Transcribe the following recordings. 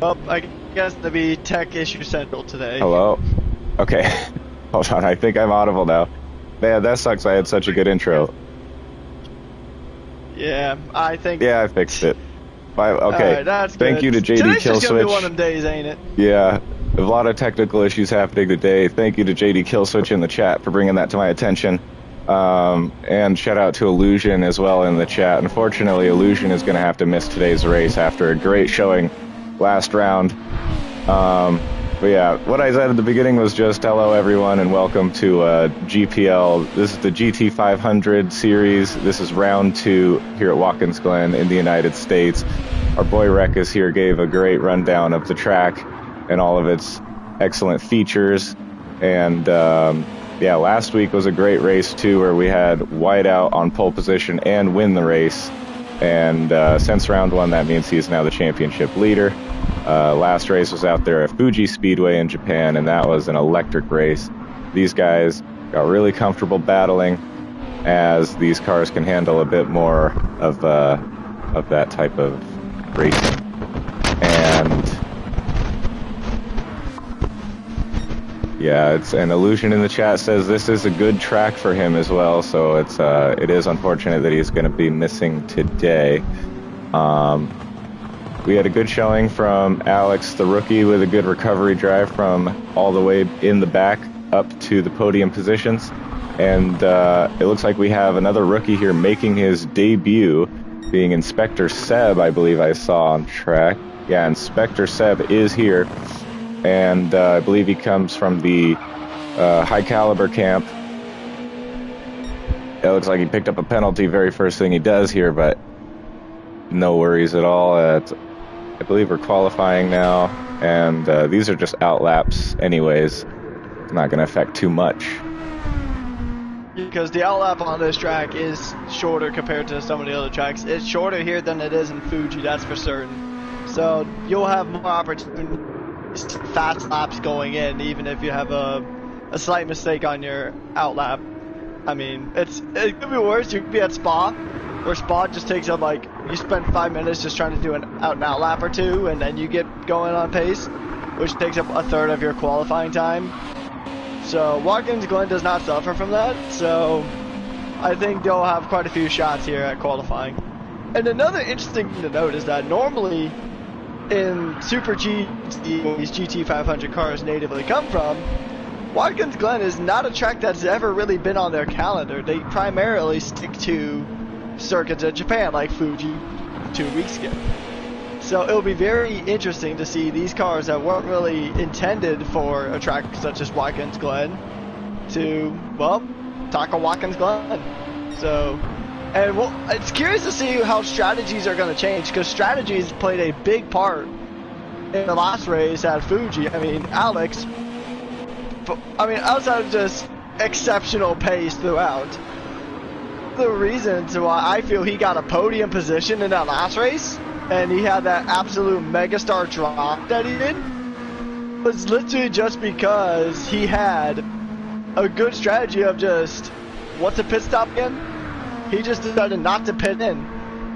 Well, I guess to be tech issue central today. Hello? Okay. Hold on, I think I'm audible now. Man, that sucks. I had such a good intro. Yeah, I think... Yeah, I fixed it. Okay, right, that's thank good. you to JD Today's Killswitch. just gonna be one of them days, ain't it? Yeah, a lot of technical issues happening today. Thank you to JD Killswitch in the chat for bringing that to my attention. And shout out to Illusion as well in the chat. Unfortunately, Illusion is going to have to miss today's race after a great showing last round. But yeah, what I said at the beginning was just hello everyone and welcome to GPL. This is the GT500 series. This is round 2 here at Watkins, Glen in the United States. Our boy Rekus here gave a great rundown of the track and all of its excellent features. And yeah, last week was a great race too, where we had Whiteout on pole position and win the race. And since round 1, that means he's now the championship leader. Last race was out there at Fuji Speedway in Japan, and that was an electric race. These guys got really comfortable battling, as these cars can handle a bit more of that type of racing. And yeah, it's an Illusion in the chat says this is a good track for him as well, so it is unfortunate that he's going to be missing today. We had a good showing from Alex, the rookie, with a good recovery drive from all the way in the back up to the podium positions. And it looks like we have another rookie here making his debut, being Inspector Seb, I believe I saw on track. Yeah, Inspector Seb is here. And I believe he comes from the high caliber camp. It looks like he picked up a penalty very first thing he does here, but no worries at all. I believe we're qualifying now, and these are just out laps anyways. It's not going to affect too much. Because the outlap on this track is shorter compared to some of the other tracks. It's shorter here than it is in Fuji, that's for certain. So you'll have more opportunities, fast laps going in, even if you have a slight mistake on your outlap. I mean, it could be worse. You could be at Spa, where Spa just takes up, like, you spend 5 minutes just trying to do an out lap or two, and then you get going on pace, which takes up a third of your qualifying time. So Watkins Glen does not suffer from that, so I think they'll have quite a few shots here at qualifying. And another interesting thing to note is that normally in Super GT, where these GT500 cars natively come from, Watkins Glen is not a track that's ever really been on their calendar. They primarily stick to circuits in Japan, like Fuji 2 weeks ago. So it'll be very interesting to see these cars that weren't really intended for a track such as Watkins Glen to, well, tackle Watkins Glen. So, and it's curious to see how strategies are going to change, because strategies played a big part in the last race at Fuji. I mean, Alex, outside of just exceptional pace throughout, the reasons why I feel he got a podium position in that last race and he had that absolute megastar drop that he did was literally just because he had a good strategy of just, what's a pit stop again? He just decided not to pit in.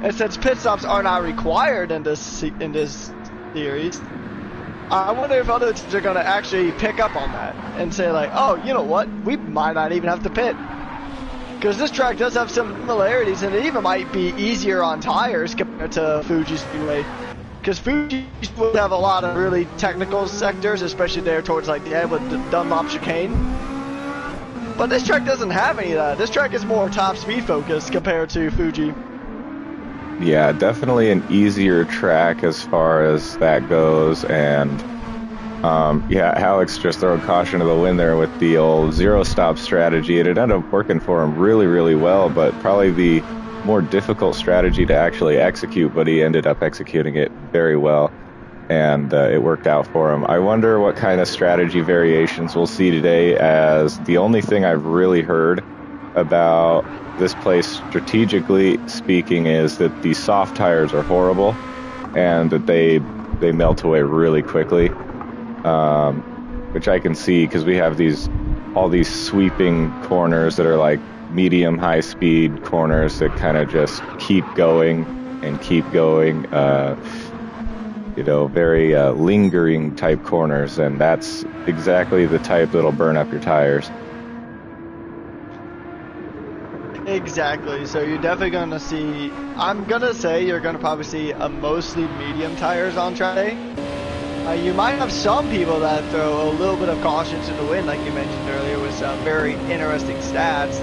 And since pit stops are not required in this series, I wonder if other teams are going to actually pick up on that and say like, oh, you know what? We might not even have to pit. Because this track does have some similarities, and it even might be easier on tires compared to Fuji Speedway. Because Fuji will have a lot of really technical sectors, especially there towards like the end with the Dunlop chicane. But this track doesn't have any of that. This track is more top speed focused compared to Fuji. Yeah, definitely an easier track as far as that goes, and yeah, Alex just throwing caution to the wind there with the old zero stop strategy. It ended up working for him really, really well, but probably the more difficult strategy to actually execute, but he ended up executing it very well, and it worked out for him. I wonder what kind of strategy variations we'll see today, as the only thing I've really heard about this place strategically speaking is that the soft tires are horrible and that they melt away really quickly, which I can see because we have all these sweeping corners that are like medium high speed corners that kind of just keep going and keep going, very lingering type corners, and that's exactly the type that'll burn up your tires. Exactly, so you're definitely going to see, I'm going to say you're going to probably see a mostly medium tires on track day. You might have some people that throw a little bit of caution to the wind, like you mentioned earlier, with some very interesting stats.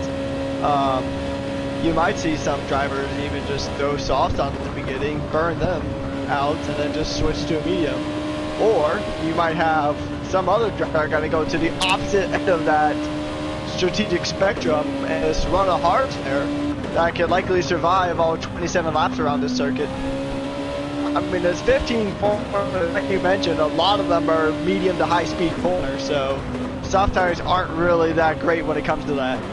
You might see some drivers even just throw soft on at the beginning, burn them out, and then just switch to a medium. Or you might have some other driver going to go to the opposite end of that strategic spectrum and just run a hard there that could likely survive all 27 laps around this circuit. I mean, there's 15 corners, like you mentioned, a lot of them are medium to high speed corners, so soft tires aren't really that great when it comes to that.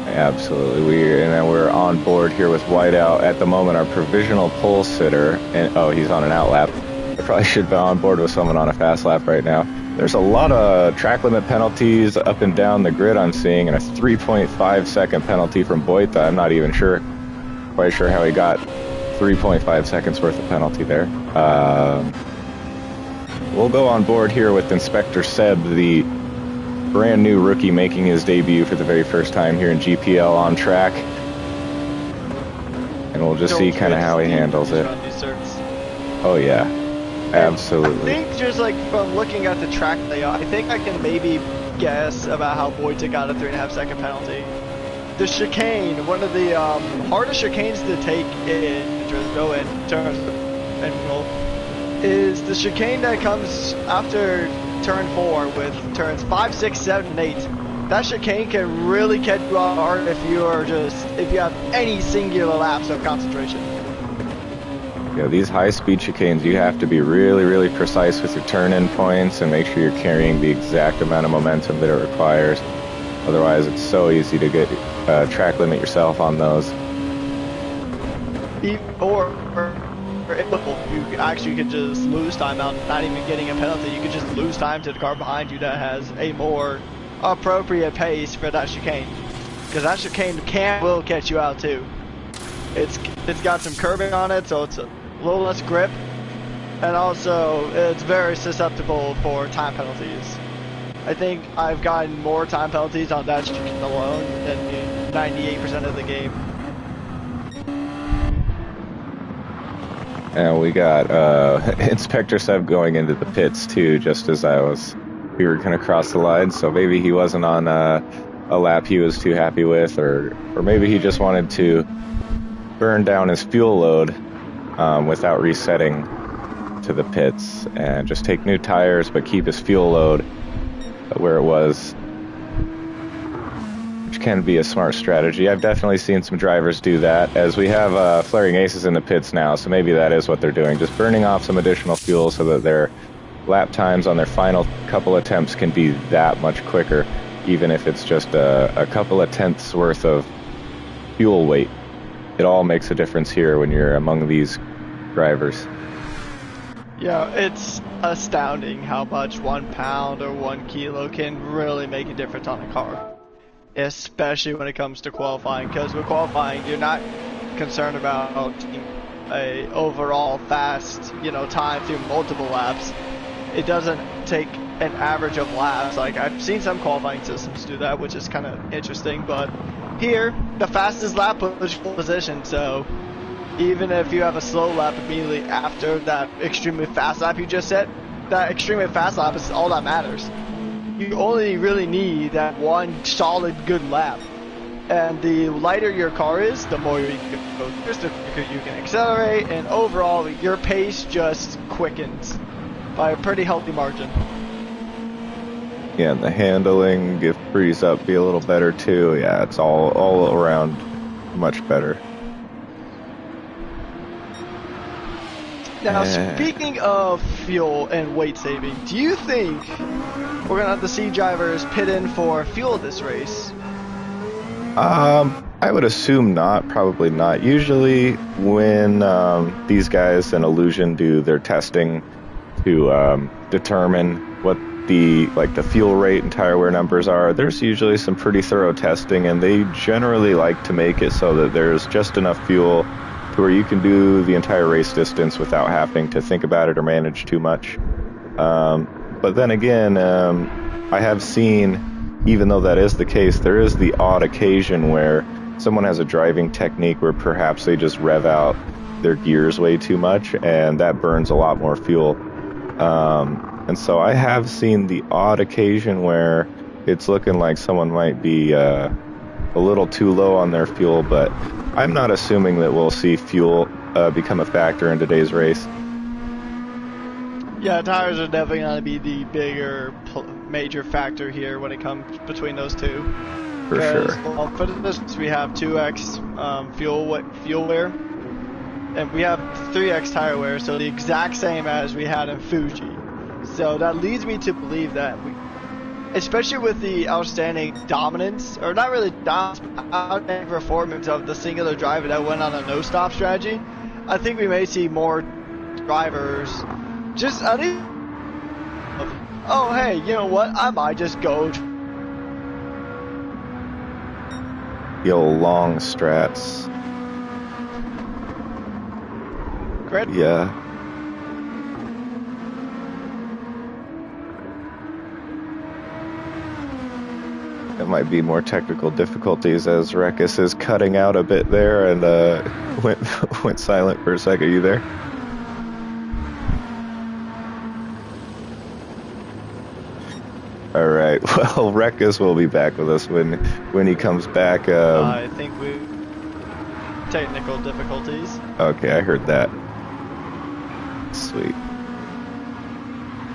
Absolutely. We're on board here with Whiteout at the moment, our provisional pole sitter, and he's on an out lap. I probably should be on board with someone on a fast lap right now. There's a lot of track limit penalties up and down the grid I'm seeing, and a 3.5 second penalty from Boita. I'm not even quite sure how he got 3.5 seconds worth of penalty there. We'll go on board here with Inspector Seb, the brand new rookie making his debut for the very first time here in GPL on track. And we'll just see kind of how he handles it. Oh yeah, absolutely. I think just like from looking at the track layout, I think I can maybe guess about how Boita got a 3.5 second penalty. The chicane, one of the hardest chicanes to take in terms of is the chicane that comes after turn 4 with turns 5, 6, 7, and 8. That chicane can really catch you off guard if you have any singular lapse of concentration. Yeah, these high-speed chicanes, you have to be really, really precise with your turn-in points and make sure you're carrying the exact amount of momentum that it requires. Otherwise, it's so easy to get track limit yourself on those. Or you actually could just lose time out, not even getting a penalty. You could just lose time to the car behind you that has a more appropriate pace for that chicane. Because that chicane will catch you out too. It's got some curbing on it, so it's a little less grip, and also it's very susceptible for time penalties. I think I've gotten more time penalties on that chicane alone than 98% of the game. And we got Inspector Seb going into the pits too, just as we were gonna cross the line. So maybe he wasn't on a lap he was too happy with, or maybe he just wanted to burn down his fuel load without resetting to the pits and just take new tires but keep his fuel load where it was, which can be a smart strategy. I've definitely seen some drivers do that, as we have flaring aces in the pits now, so maybe that is what they're doing, just burning off some additional fuel so that their lap times on their final couple attempts can be that much quicker, even if it's just a couple of tenths worth of fuel weight. It all makes a difference here when you're among these drivers. Yeah, it's astounding how much 1 pound or 1 kilo can really make a difference on a car, especially when it comes to qualifying, because with qualifying you're not concerned about a overall fast, you know, time through multiple laps. It doesn't take an average of laps. Like, I've seen some qualifying systems do that, which is kind of interesting, but here the fastest lap puts you in position, so even if you have a slow lap immediately after that extremely fast lap you just set, that extremely fast lap is all that matters. You only really need that one solid good lap, and the lighter your car is, the more you can go through, the quicker you can accelerate, and overall your pace just quickens by a pretty healthy margin. Yeah, and the handling, if frees up, be a little better too. Yeah, it's all around much better. Now, speaking of fuel and weight saving, do you think we're gonna have to see drivers pit in for fuel this race? I would assume not, probably not. Usually when these guys in Illusion do their testing to determine what the fuel rate and tire wear numbers are, there's usually some pretty thorough testing, and they generally like to make it so that there's just enough fuel to where you can do the entire race distance without having to think about it or manage too much. But then again, I have seen, even though that is the case, there is the odd occasion where someone has a driving technique where perhaps they just rev out their gears way too much, and that burns a lot more fuel. And so I have seen the odd occasion where it's looking like someone might be a little too low on their fuel, but I'm not assuming that we'll see fuel become a factor in today's race. Yeah, tires are definitely going to be the bigger major factor here when it comes between those two. For sure. Well, for this, we have 2x fuel wear, and we have 3x tire wear, so the exact same as we had in Fuji. So that leads me to believe that especially with the outstanding dominance, or not really dominance, but outstanding performance of the singular driver that went on a no-stop strategy, I think we may see more drivers just, oh hey, you know what, I might just go. Yo, long strats. Great. Yeah. It might be more technical difficulties, as Rekis is cutting out a bit there and went silent for a second. Are you there? All right. Well, Rekis will be back with us when he comes back. I think we technical difficulties. Okay, I heard that. Sweet.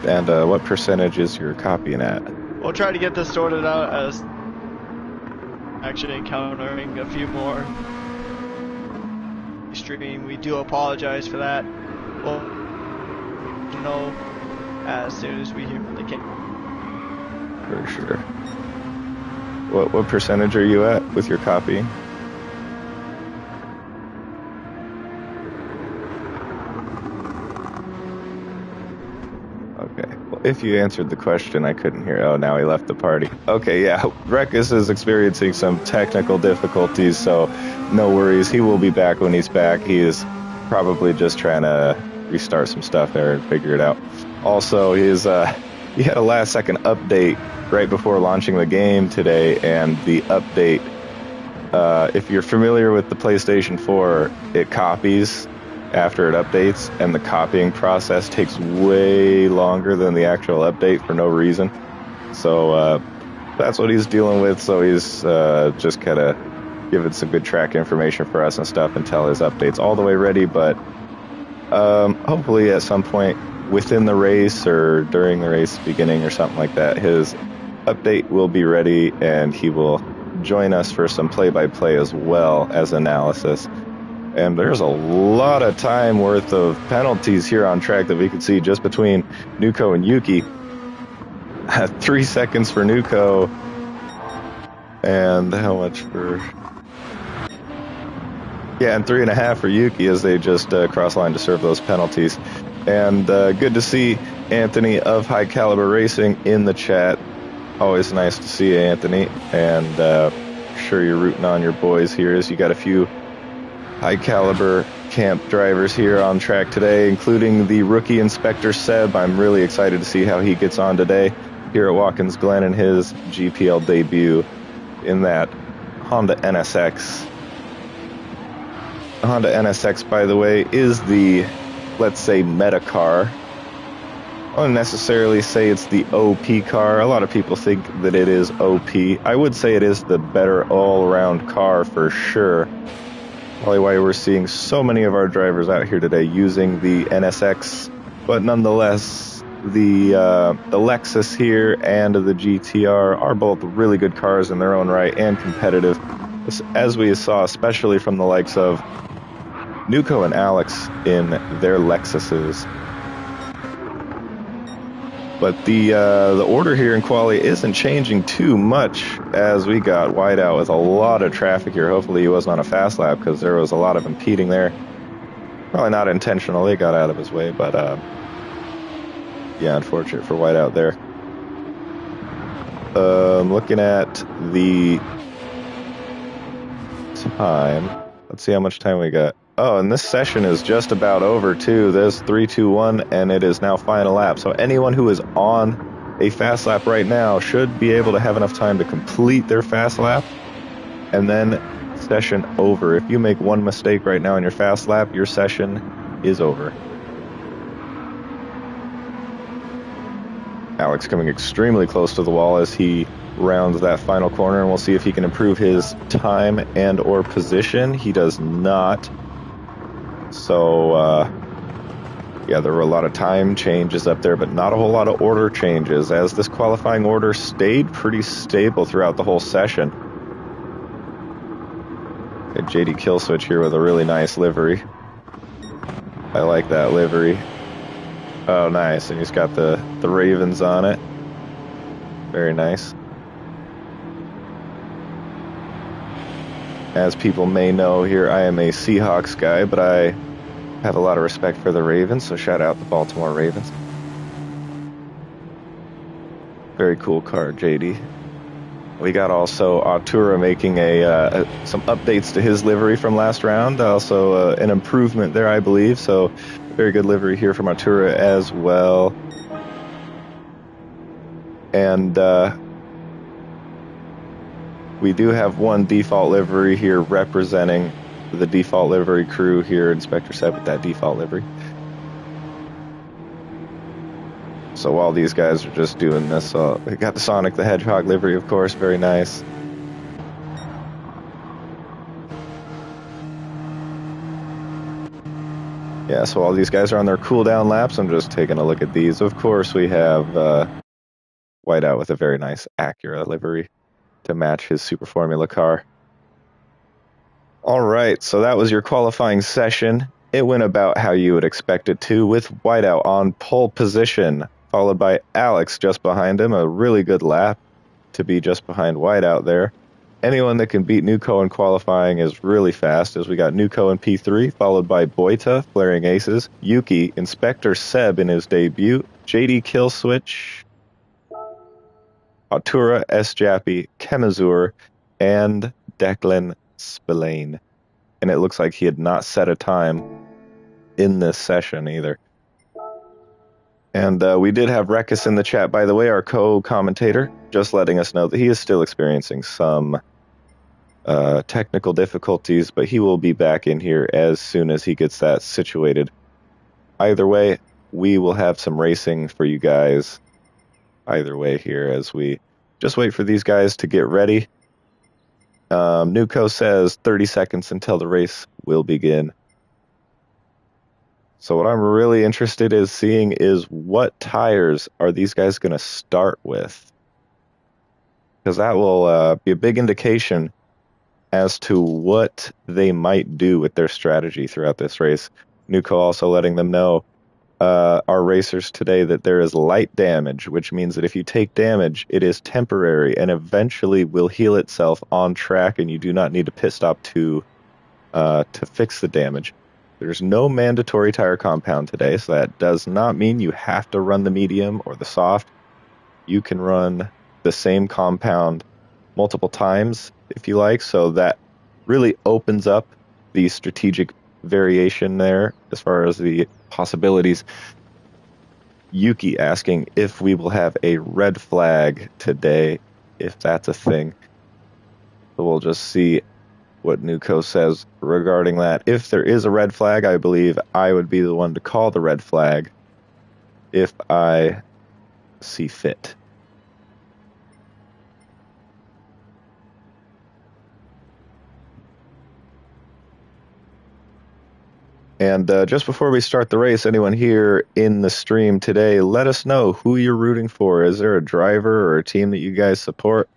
And what percentage is your copying at? We'll try to get this sorted out as actually encountering a few more stream. We do apologize for that. We'll know as soon as we hear from the king. For sure. What percentage are you at with your copying? Okay. Well, if you answered the question, I couldn't hear. Oh, now he left the party. Okay, yeah. Rekis is experiencing some technical difficulties, so no worries. He will be back when he's back. He is probably just trying to restart some stuff there and figure it out. Also, he had a last-second update right before launching the game today, and the update, if you're familiar with the PlayStation 4, it copies after it updates, and the copying process takes way longer than the actual update for no reason. So that's what he's dealing with, so he's just kind of giving some good track information for us and stuff until his update's all the way ready, but hopefully at some point within the race or during the race beginning or something like that, his update will be ready and he will join us for some play-by-play as well as analysis. And there's a lot of time worth of penalties here on track that we could see just between Nuko and Yuki. 3 seconds for Nuko, and how much for... Yeah, and 3.5 for Yuki as they just cross line to serve those penalties. And good to see Anthony of High Caliber Racing in the chat. Always nice to see you, Anthony. And sure you're rooting on your boys here as you got a few High Caliber camp drivers here on track today, including the rookie inspector Seb. I'm really excited to see how he gets on today here at Watkins Glen in his GPL debut in that Honda NSX. The Honda NSX, by the way, is the, let's say, meta car. I wouldn't necessarily say it's the OP car. A lot of people think that it is OP. I would say it is the better all-around car for sure. Probably why we're seeing so many of our drivers out here today using the NSX. But nonetheless, the Lexus here and the GTR are both really good cars in their own right and competitive, as we saw especially from the likes of Nuko and Alex in their Lexuses. But the order here in quali isn't changing too much as we got Whiteout with a lot of traffic here. Hopefully he wasn't on a fast lap because there was a lot of impeding there. Probably not intentional. They got out of his way, but yeah, unfortunate for Whiteout there. Looking at the time. Let's see how much time we got. Oh, and this session is just about over, too. There's 3, 2, 1, and it is now final lap. So anyone who is on a fast lap right now should be able to have enough time to complete their fast lap, and then session over. If you make one mistake right now in your fast lap, your session is over. Alex coming extremely close to the wall as he rounds that final corner, and we'll see if he can improve his time and or position. He does not. So, yeah, there were a lot of time changes up there, but not a whole lot of order changes, as this qualifying order stayed pretty stable throughout the whole session. A JD Killswitch here with a really nice livery. I like that livery. Oh, nice, and he's got the Ravens on it. Very nice. As people may know here, I am a Seahawks guy, but I have a lot of respect for the Ravens, so shout out the Baltimore Ravens. Very cool car, JD. We got also Artura making some updates to his livery from last round. Also an improvement there, I believe. So very good livery here from Artura as well. And we do have one default livery here representing the default livery crew here. Inspector Seb with that default livery. So while these guys are just doing this, we got the Sonic the Hedgehog livery, of course, very nice. Yeah, so while these guys are on their cooldown laps, I'm just taking a look at these. Of course, we have Whiteout with a very nice Acura livery to match his Super Formula car. All right, so that was your qualifying session. It went about how you would expect it to, with Whiteout on pole position, followed by Alex just behind him. A really good lap to be just behind Whiteout there. Anyone that can beat Nuko in qualifying is really fast, as we got Nuko in P3, followed by Boita, flaring aces, Yuki, Inspector Seb in his debut, JD Killswitch, Artura, S. Jappy, Kemazur, and Declan Spillane. And it looks like he had not set a time in this session either. And we did have Rekus in the chat, by the way, our co-commentator, just letting us know that he is still experiencing some technical difficulties, but he will be back in here as soon as he gets that situated. Either way, we will have some racing for you guys either way here as we just wait for these guys to get ready. Nuko says 30 seconds until the race will begin. So what I'm really interested in seeing is what tires are these guys going to start with. because that will be a big indication as to what they might do with their strategy throughout this race. Nuco also letting them know, our racers today, that there is light damage, which means that if you take damage, it is temporary and eventually will heal itself on track, and you do not need to pit stop to fix the damage. There's no mandatory tire compound today, so that does not mean you have to run the medium or the soft. You can run the same compound multiple times if you like, so that really opens up the strategic variation there as far as the possibilities. Yuki asking if we will have a red flag today, if that's a thing. So we'll just see what Nuco says regarding that. If there is a red flag, I believe I would be the one to call the red flag if I see fit. And just before we start the race, anyone here in the stream today, let us know who you're rooting for. Is there a driver or a team that you guys support?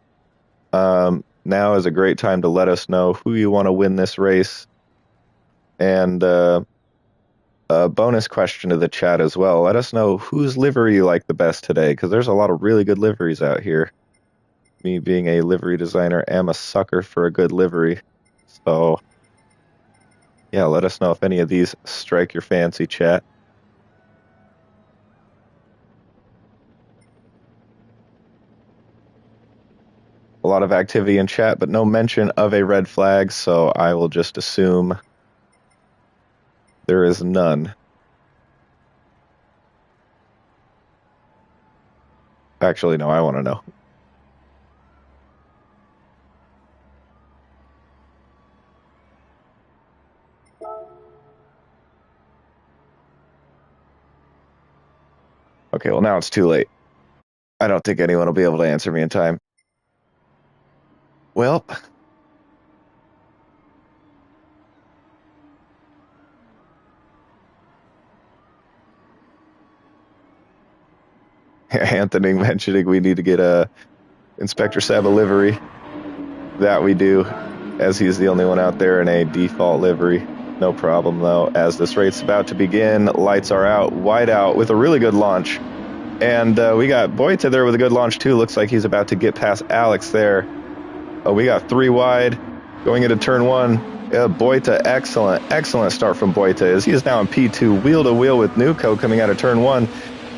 Now is a great time to let us know who you want to win this race. And a bonus question to the chat as well. Let us know whose livery you like the best today, because there's a lot of really good liveries out here. Me being a livery designer, am a sucker for a good livery. So yeah, let us know if any of these strike your fancy, chat. A lot of activity in chat, but no mention of a red flag, so I will just assume there is none. Actually, no, I want to know. Okay, well, now it's too late. I don't think anyone will be able to answer me in time. Well, Anthony mentioning we need to get a Inspector Sab a livery. That we do, as he's the only one out there in a default livery. No problem, though, as this race's about to begin. Lights are out, wide out, with a really good launch. And we got Boita there with a good launch, too. Looks like he's about to get past Alex there. We got 3 wide, going into turn 1. Boita, excellent start from Boita, as he is now in P2, wheel to wheel with Nuco coming out of turn 1.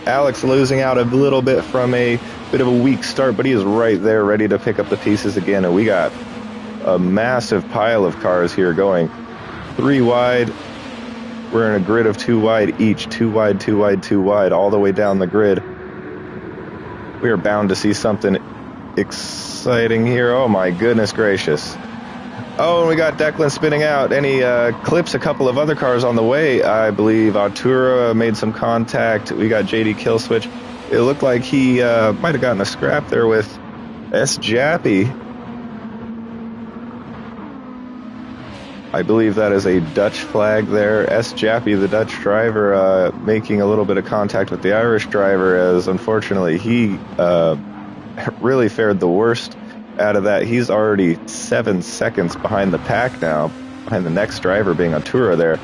Alex losing out a little bit from a bit of a weak start, but he is right there ready to pick up the pieces again. And we got a massive pile of cars here going 3 wide. We're in a grid of 2 wide each, 2 wide, 2 wide, 2 wide, all the way down the grid. We are bound to see something exciting here. Oh my goodness gracious. Oh, and we got Declan spinning out, and he clips a couple of other cars on the way. I believe Artura made some contact. We got JD Killswitch. It looked like he might have gotten a scrap there with S. Jappy. I believe that is a Dutch flag there. S. Jappy, the Dutch driver, making a little bit of contact with the Irish driver, as unfortunately he really fared the worst out of that. He's already 7 seconds behind the pack now, behind the next driver being Artura there.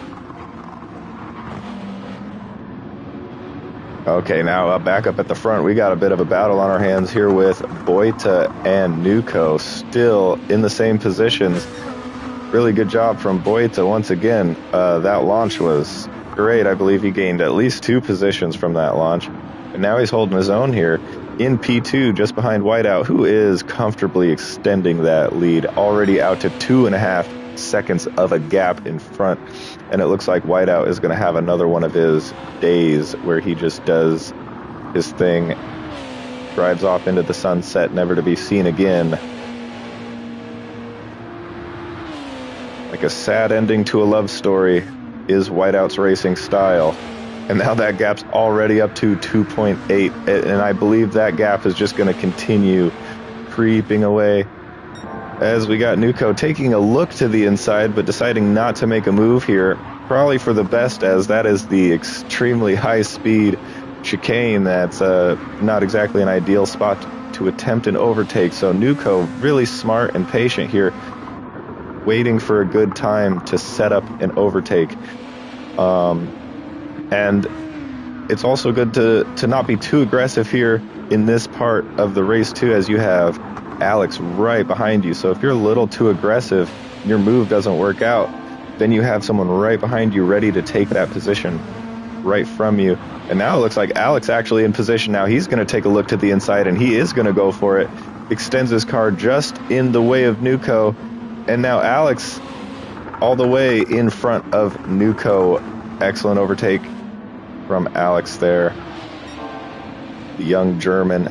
Okay, now back up at the front, we got a bit of a battle on our hands here with Boita and Nuco still in the same positions. Really good job from Boita once again. That launch was great. I believe he gained at least 2 positions from that launch. And now he's holding his own here in P2, just behind Whiteout, who is comfortably extending that lead, already out to 2.5 seconds of a gap in front. And it looks like Whiteout is going to have another one of his days where he just does his thing, drives off into the sunset, never to be seen again. Like a sad ending to a love story is Whiteout's racing style. And now that gap's already up to 2.8, and I believe that gap is just going to continue creeping away. As we got Nuco taking a look to the inside, but deciding not to make a move here. Probably for the best, as that is the extremely high-speed chicane that's not exactly an ideal spot to attempt an overtake. So Nuco really smart and patient here, waiting for a good time to set up an overtake. And it's also good to not be too aggressive here in this part of the race too, as you have Alex right behind you. So if you're a little too aggressive, your move doesn't work out, then you have someone right behind you ready to take that position right from you. And now it looks like Alex actually in position now. He's going to take a look to the inside, and he is going to go for it. Extends his car just in the way of Nuco. And now Alex all the way in front of Nuco. Excellent overtake from Alex there. The young German.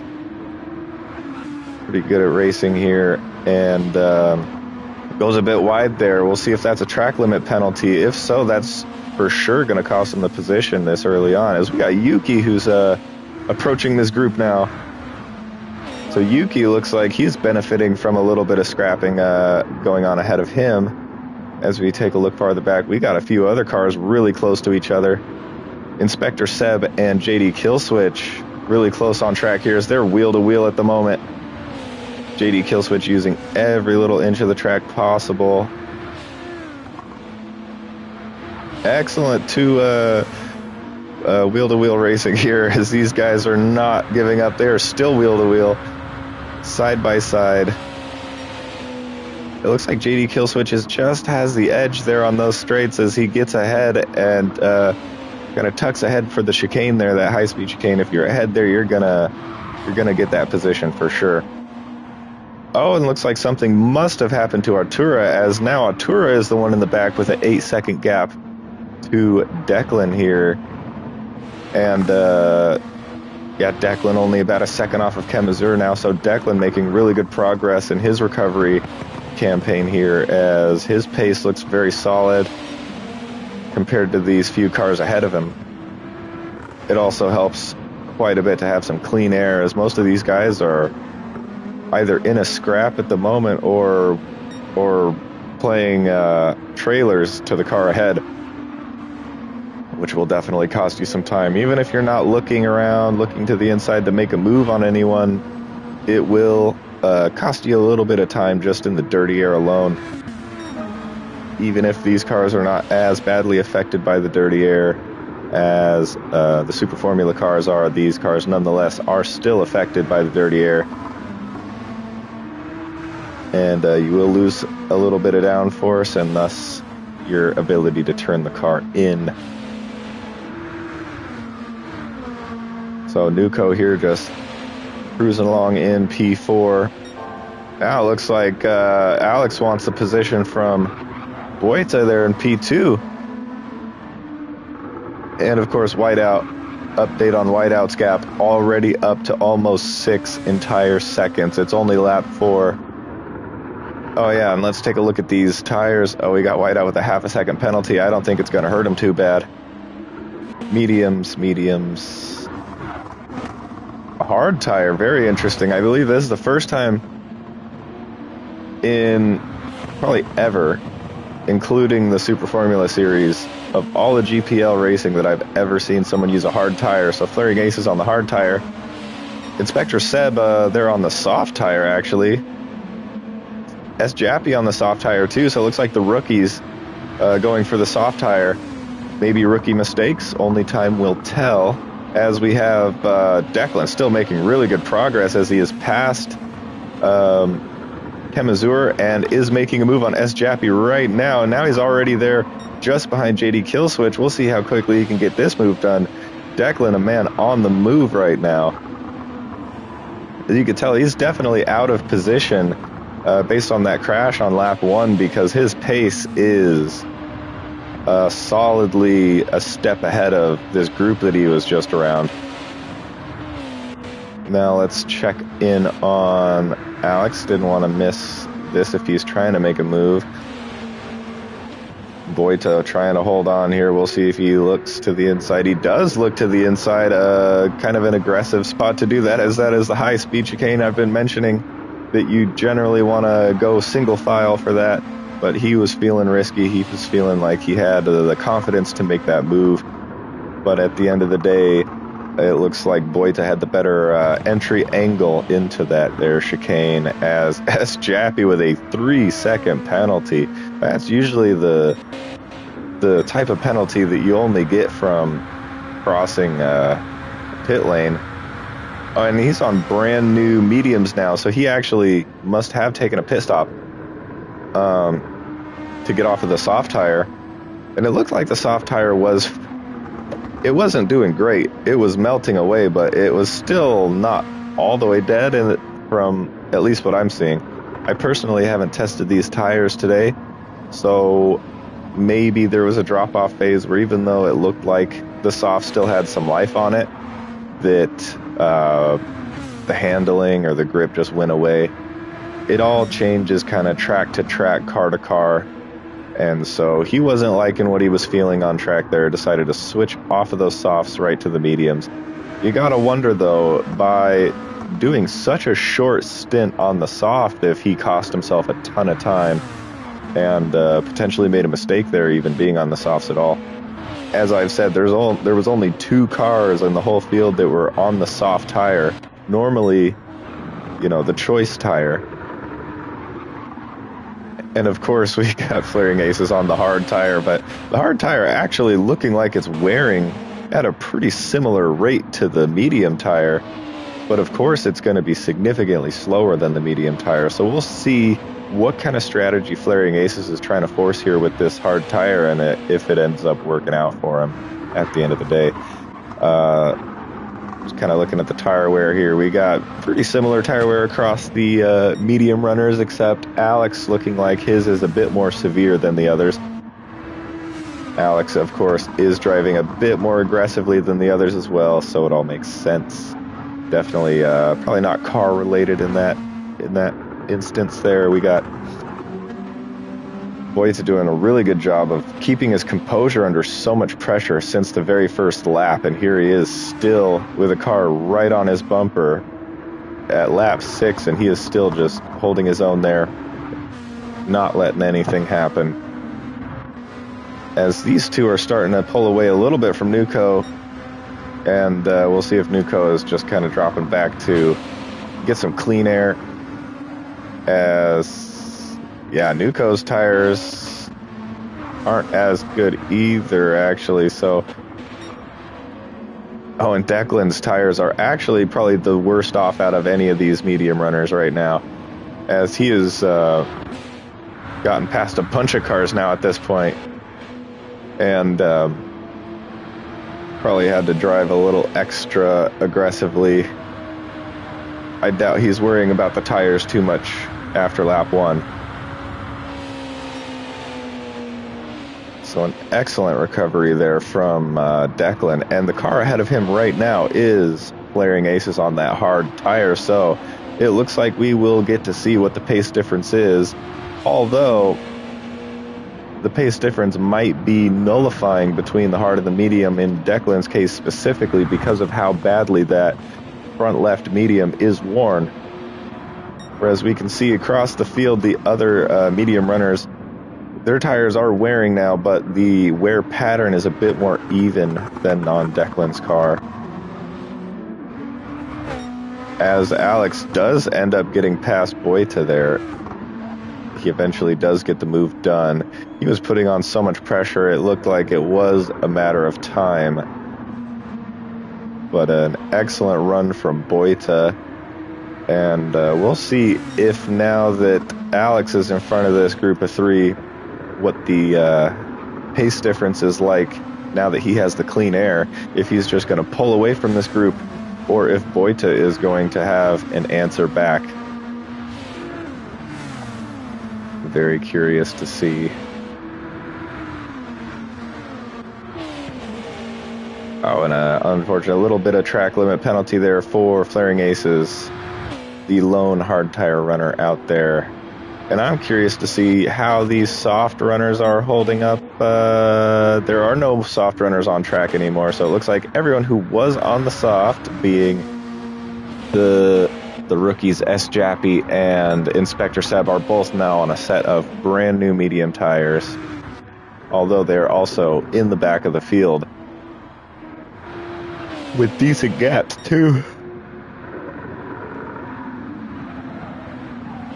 Pretty good at racing here. And goes a bit wide there. We'll see if that's a track limit penalty. If so, that's for sure going to cost him the position this early on, as we got Yuki who's approaching this group now. So Yuki looks like he's benefiting from a little bit of scrapping going on ahead of him. As we take a look farther back, we got a few other cars really close to each other. Inspector Seb and JD Killswitch really close on track here as they're wheel to wheel at the moment. JD Killswitch using every little inch of the track possible. Excellent wheel-to-wheel racing here, as these guys are not giving up. They are still wheel-to-wheel, side by side. It looks like JD Killswitch just has the edge there on those straights as he gets ahead and kind of tucks ahead for the chicane there, that high-speed chicane. If you're ahead there, you're gonna get that position for sure. Oh, and looks like something must have happened to Artura, as now Artura is the one in the back with an 8-second gap to Declan here. And yeah, Declan only about a second off of Kemazur now, so Declan making really good progress in his recovery campaign here, as his pace looks very solid compared to these few cars ahead of him. It also helps quite a bit to have some clean air, as most of these guys are either in a scrap at the moment or playing trailers to the car ahead, which will definitely cost you some time. Even if you're not looking around, looking to the inside to make a move on anyone, it will cost you a little bit of time just in the dirty air alone. Even if these cars are not as badly affected by the dirty air as the Super Formula cars are, these cars nonetheless are still affected by the dirty air. And you will lose a little bit of downforce and thus your ability to turn the car in. So Nuco here just cruising along in P4. Now it looks like Alex wants the position from Boita there in P2. And of course, Whiteout, update on Whiteout's gap, already up to almost 6 entire seconds. It's only lap 4. Oh yeah, and let's take a look at these tires. Oh, we got Whiteout with a half a second penalty. I don't think it's going to hurt him too bad. Mediums. A hard tire, very interesting. I believe this is the first time in probably ever, including the Super Formula Series, of all the GPL racing that I've ever seen someone use a hard tire. So Flaring Ace is on the hard tire. Inspector Seb, they're on the soft tire actually. S. Jappy on the soft tire too, so it looks like the rookies going for the soft tire. Maybe rookie mistakes, only time will tell, as we have Declan still making really good progress as he has passed Kemazur and is making a move on S. Jappy right now, and now he's already there just behind JD Killswitch. We'll see how quickly he can get this move done. Declan, a man on the move right now. As you can tell, he's definitely out of position based on that crash on lap 1, because his pace is solidly a step ahead of this group that he was just around. Now let's check in on Alex. Didn't want to miss this if he's trying to make a move. Boita trying to hold on here. We'll see if he looks to the inside. He does look to the inside. Kind of an aggressive spot to do that, as that is the high speed chicane I've been mentioning, that you generally want to go single file for that. But he was feeling risky. He was feeling like he had the confidence to make that move. But at the end of the day, it looks like Boita had the better entry angle into that there chicane, as Jappy with a 3-second penalty. That's usually the type of penalty that you only get from crossing pit lane. Oh, and he's on brand new mediums now, so he actually must have taken a pit stop to get off of the soft tire. And it looked like the soft tire wasn't doing great. It was melting away, but it was still not all the way dead, and from at least what I'm seeing. I personally haven't tested these tires today, so maybe there was a drop-off phase where, even though it looked like the soft still had some life on it, that the handling or the grip just went away. It all changes kind of track to track, car to car. And so he wasn't liking what he was feeling on track there, decided to switch off of those softs right to the mediums. You gotta wonder, though, by doing such a short stint on the soft, if he cost himself a ton of time and potentially made a mistake there, even being on the softs at all. As I've said, there was only 2 cars in the whole field that were on the soft tire. Normally, the choice tire. And of course, we got flaring aces on the hard tire, but the hard tire actually looking like it's wearing at a pretty similar rate to the medium tire. But of course, it's going to be significantly slower than the medium tire. So we'll see what kind of strategy Flaring Aces is trying to force here with this hard tire, and if it ends up working out for him at the end of the day. Just kind of looking at the tire wear here. We got pretty similar tire wear across the medium runners, except Alex looking like his is a bit more severe than the others. Alex, of course, is driving a bit more aggressively than the others as well, so it all makes sense. Definitely probably not car related in that instance there. We got Boyta doing a really good job of keeping his composure under so much pressure since the very first lap, and here he is still with a car right on his bumper at lap 6, and he is still just holding his own there, not letting anything happen. As these two are starting to pull away a little bit from Nuco, and we'll see if Nuco is just kind of dropping back to get some clean air. Nuco's tires aren't as good either, actually. So, and Declan's tires are actually probably the worst off out of any of these medium runners right now, as he has gotten past a bunch of cars now at this point, and probably had to drive a little extra aggressively. I doubt he's worrying about the tires too much after lap 1. So an excellent recovery there from Declan, and the car ahead of him right now is Flaring Aces on that hard tire, so it looks like we will get to see what the pace difference is, although the pace difference might be nullifying between the hard and the medium in Declan's case specifically, because of how badly that front left medium is worn. Whereas we can see across the field, the other medium runners, their tires are wearing now, but the wear pattern is a bit more even than on Declan's car. As Alex does end up getting past Boyta there, he eventually does get the move done. He was putting on so much pressure, it looked like it was a matter of time. But an excellent run from Boyta. And we'll see if, now that Alex is in front of this group of 3, what the pace difference is like now that he has the clean air, if he's just going to pull away from this group, or if Boyta is going to have an answer back. Very curious to see. And unfortunately, a little bit of track limit penalty there for Flaring Aces, the lone hard tire runner out there. And I'm curious to see how these soft runners are holding up. There are no soft runners on track anymore, so it looks like everyone who was on the soft, being the rookies S. Jappy and Inspector Seb, are both now on a set of brand new medium tires, although they're also in the back of the field. with decent gaps too.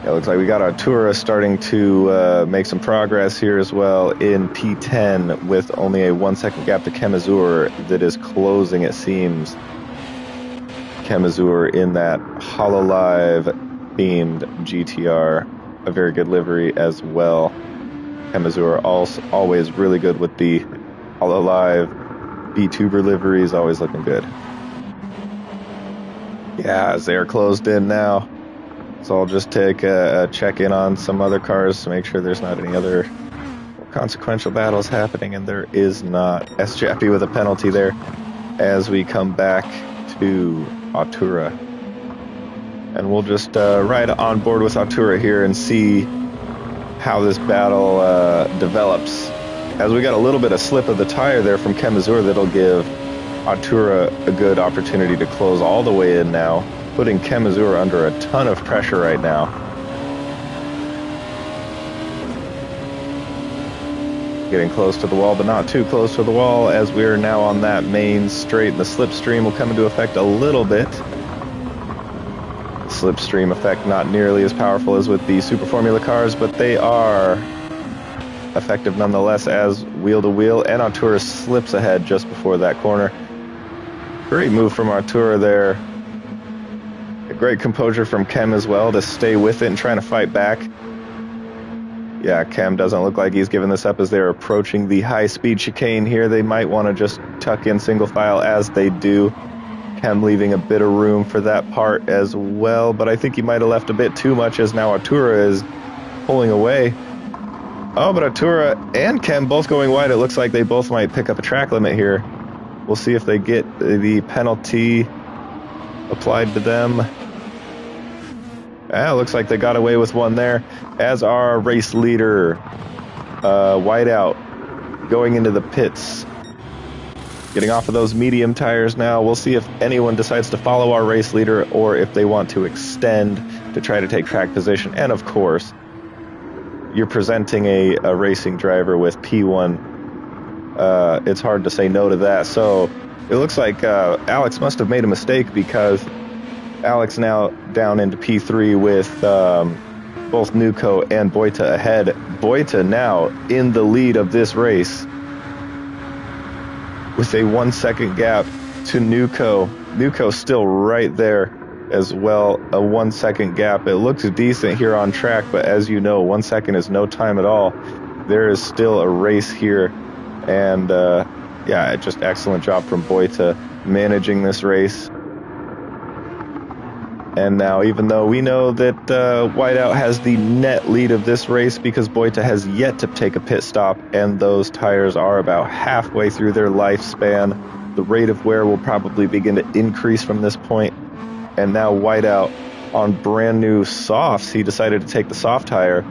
It looks like we got Artura starting to make some progress here as well in P10 with only a 1 second gap to Kemazur that is closing, it seems. Kemazur in that HoloLive themed GTR, a very good livery as well. Kemazur also always really good with the HoloLive VTuber liveries, always looking good. Yeah, as they are closed in now. So I'll just take a check-in on some other cars to make sure there's not any other consequential battles happening, and there is not. S-Jappy with a penalty there as we come back to Artura. And we'll just ride on board with Artura here and see how this battle develops. As we got a little bit of slip of the tire there from Kemazur, that'll give Artura a good opportunity to close all the way in now, putting Kemazur under a ton of pressure right now. Getting close to the wall, but not too close to the wall, as we are now on that main straight. The slipstream will come into effect a little bit. Slipstream effect not nearly as powerful as with the Super Formula cars, but they are effective nonetheless as wheel to wheel, and Artura slips ahead just before that corner. Great move from Artura there. A great composure from Kem as well to stay with it and trying to fight back. Yeah, Kem doesn't look like he's giving this up as they're approaching the high-speed chicane here. They might want to just tuck in single file as they do. Kem leaving a bit of room for that part as well, but I think he might have left a bit too much as now Artura is pulling away. Oh, but Artura and Kem both going wide. It looks like they both might pick up a track limit here. We'll see if they get the penalty applied to them. Looks like they got away with one there, as our race leader, Whiteout, going into the pits. Getting off of those medium tires now. We'll see if anyone decides to follow our race leader or if they want to extend to try to take track position. And of course, you're presenting a racing driver with P1. It's hard to say no to that. So it looks like Alex must have made a mistake, because Alex now down into P3 with both Nuko and Boita ahead. Boita now in the lead of this race with a 1 second gap to Nuko. Nuko still right there as well, a 1 second gap. It looks decent here on track, but as you know, 1 second is no time at all. There is still a race here, and yeah, just excellent job from Boita managing this race. And now, even though we know that Whiteout has the net lead of this race because Boita has yet to take a pit stop, and those tires are about halfway through their lifespan, the rate of wear will probably begin to increase from this point. And now Whiteout on brand new softs, he decided to take the soft tire,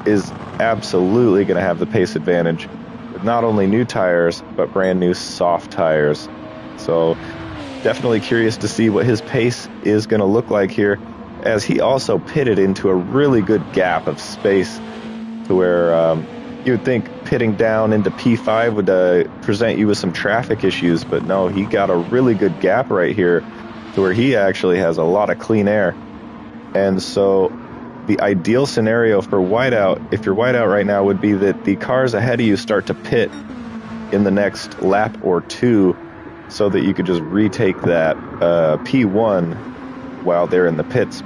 is absolutely going to have the pace advantage with not only new tires, but brand new soft tires. So definitely curious to see what his pace is going to look like here, as he also pitted into a really good gap of space to where you would think pitting down into P5 would present you with some traffic issues, but no, he got a really good gap right here to where he actually has a lot of clean air. And so the ideal scenario for Whiteout, if you're Whiteout right now, would be that the cars ahead of you start to pit in the next lap or two, so that you could just retake that P1 while they're in the pits,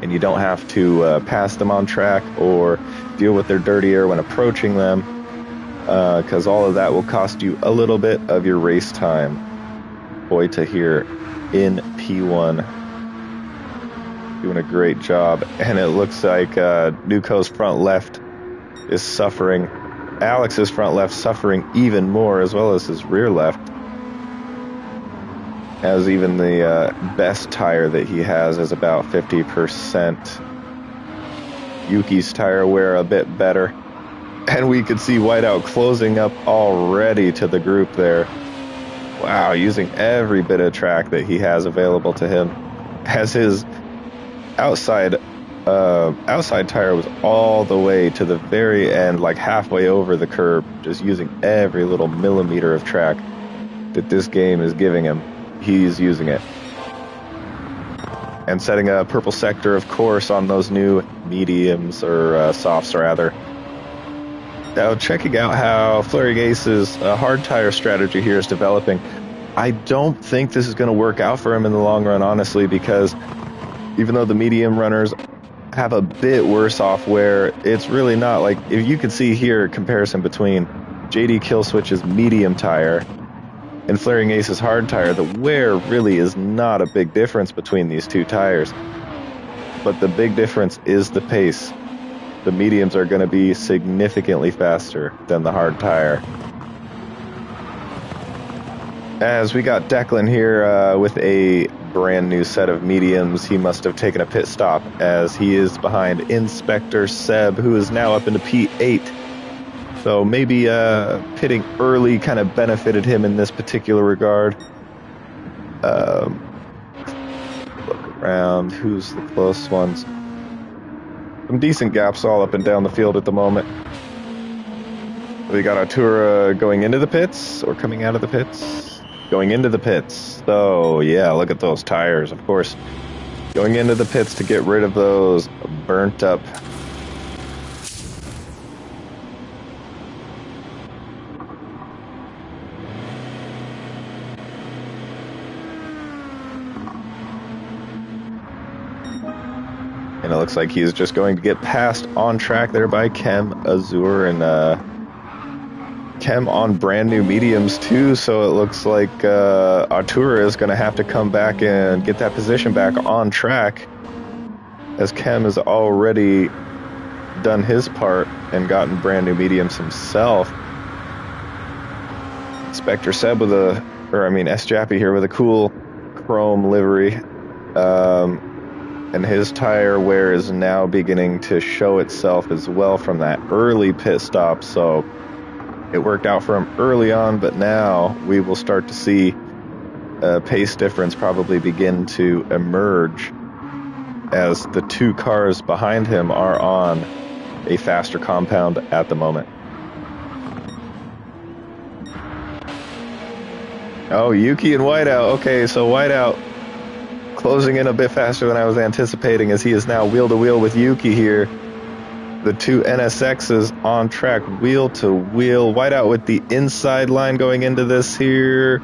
and you don't have to pass them on track or deal with their dirty air when approaching them, because all of that will cost you a little bit of your race time. Boita here in P1 doing a great job, and it looks like Nuko's front left is suffering. Alex's front left suffering even more, as well as his rear left, as even the best tire that he has is about 50%. Yuki's tire wear a bit better. And we could see Whiteout closing up already to the group there. Wow, using every bit of track that he has available to him. As his outside tire was all the way to the very end, like halfway over the curb, just using every little millimeter of track that this game is giving him. he's using it. And setting a purple sector, of course, on those new mediums, or softs, rather. Now, checking out how Flaring Ace's hard tire strategy here is developing. I don't think this is going to work out for him in the long run, honestly, because even though the medium runners have a bit worse off wear, it's really not. Like, if you can see here, comparison between JD Killswitch's medium tire and Flaring Ace's hard tire, the wear really is not a big difference between these two tires. But the big difference is the pace. The mediums are going to be significantly faster than the hard tire. As we got Declan here with a brand new set of mediums, he must have taken a pit stop as he is behind Inspector Seb, who is now up into P8. So maybe pitting early kind of benefited him in this particular regard. Look around, who's the close ones? Some decent gaps all up and down the field at the moment. We got Artura going into the pits or coming out of the pits? Going into the pits. So, yeah, look at those tires, of course. Going into the pits to get rid of those burnt up and it looks like he's just going to get passed on track there by Chem, Azure, and Chem on brand new mediums too, so it looks like Artura is going to have to come back and get that position back on track, as Chem has already done his part and gotten brand new mediums himself. Spectre Seb with S. Jappy here with a cool chrome livery. And his tire wear is now beginning to show itself as well from that early pit stop. So it worked out for him early on, but now we will start to see a pace difference probably begin to emerge as the two cars behind him are on a faster compound at the moment. Oh, Yuki and Whiteout. Okay, so Whiteout closing in a bit faster than I was anticipating, as he is now wheel-to-wheel with Yuki here. The two NSXs on track, wheel-to-wheel. Whiteout with the inside line going into this here.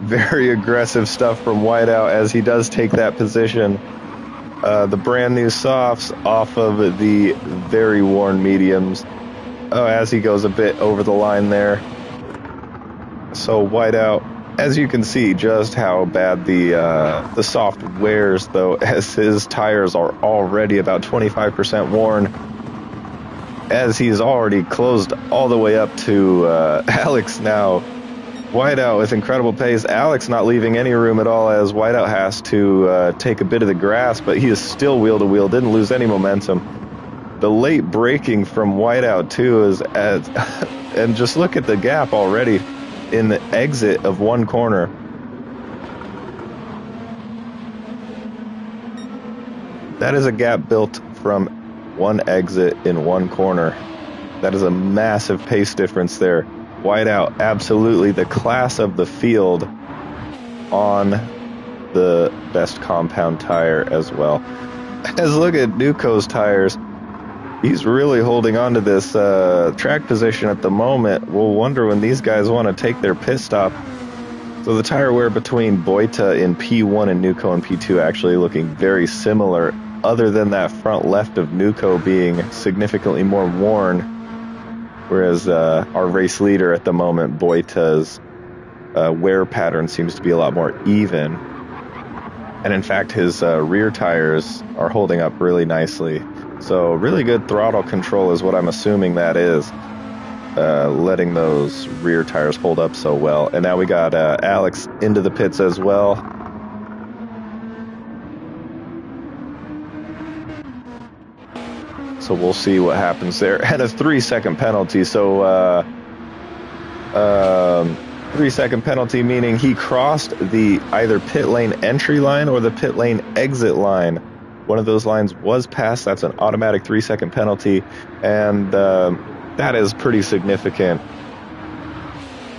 Very aggressive stuff from Whiteout as he does take that position. The brand new softs off of the very worn mediums. Oh, as he goes a bit over the line there. So Whiteout, as you can see just how bad the soft wears, though, as his tires are already about 25% worn, as he's already closed all the way up to Alex now. Whiteout with incredible pace. Alex not leaving any room at all, as Whiteout has to take a bit of the grass, but he is still wheel-to-wheel, didn't lose any momentum. The late braking from Whiteout, too, is and just look at the gap already in the exit of one corner. That is a gap built from one exit in one corner. That is a massive pace difference there. Whiteout, absolutely the class of the field on the best compound tire as well. As look at Nuko's tires, he's really holding on to this track position at the moment. We'll wonder when these guys want to take their pit stop. So the tire wear between Boita in P1 and Nuko in P2 actually looking very similar, other than that front left of Nuko being significantly more worn, whereas our race leader at the moment, Boita's wear pattern seems to be a lot more even. And in fact, his rear tires are holding up really nicely. So really good throttle control is what I'm assuming that is, letting those rear tires hold up so well. And now we got Alex into the pits as well. So we'll see what happens there. And a 3-second penalty. So 3-second penalty, meaning he crossed the either pit lane entry line or the pit lane exit line. One of those lines was passed. That's an automatic 3-second penalty, and that is pretty significant,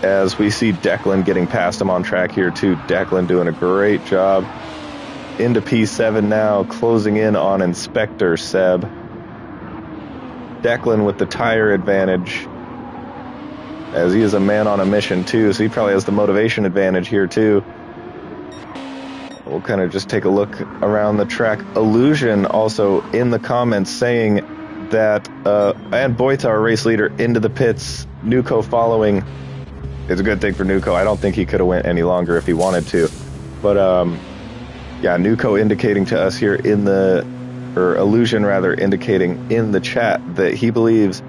as we see Declan getting past him on track here too. Declan doing a great job. Into P7 now, closing in on Inspector Seb. Declan with the tire advantage, as he is a man on a mission too, so he probably has the motivation advantage here too. We'll kind of just take a look around the track. Illusion also in the comments saying that, and Boita, our race leader, into the pits. Nuko following. It's a good thing for Nuko. I don't think he could have went any longer if he wanted to. But, yeah, Nuko indicating to us here in the, or Illusion rather, indicating in the chat that he believes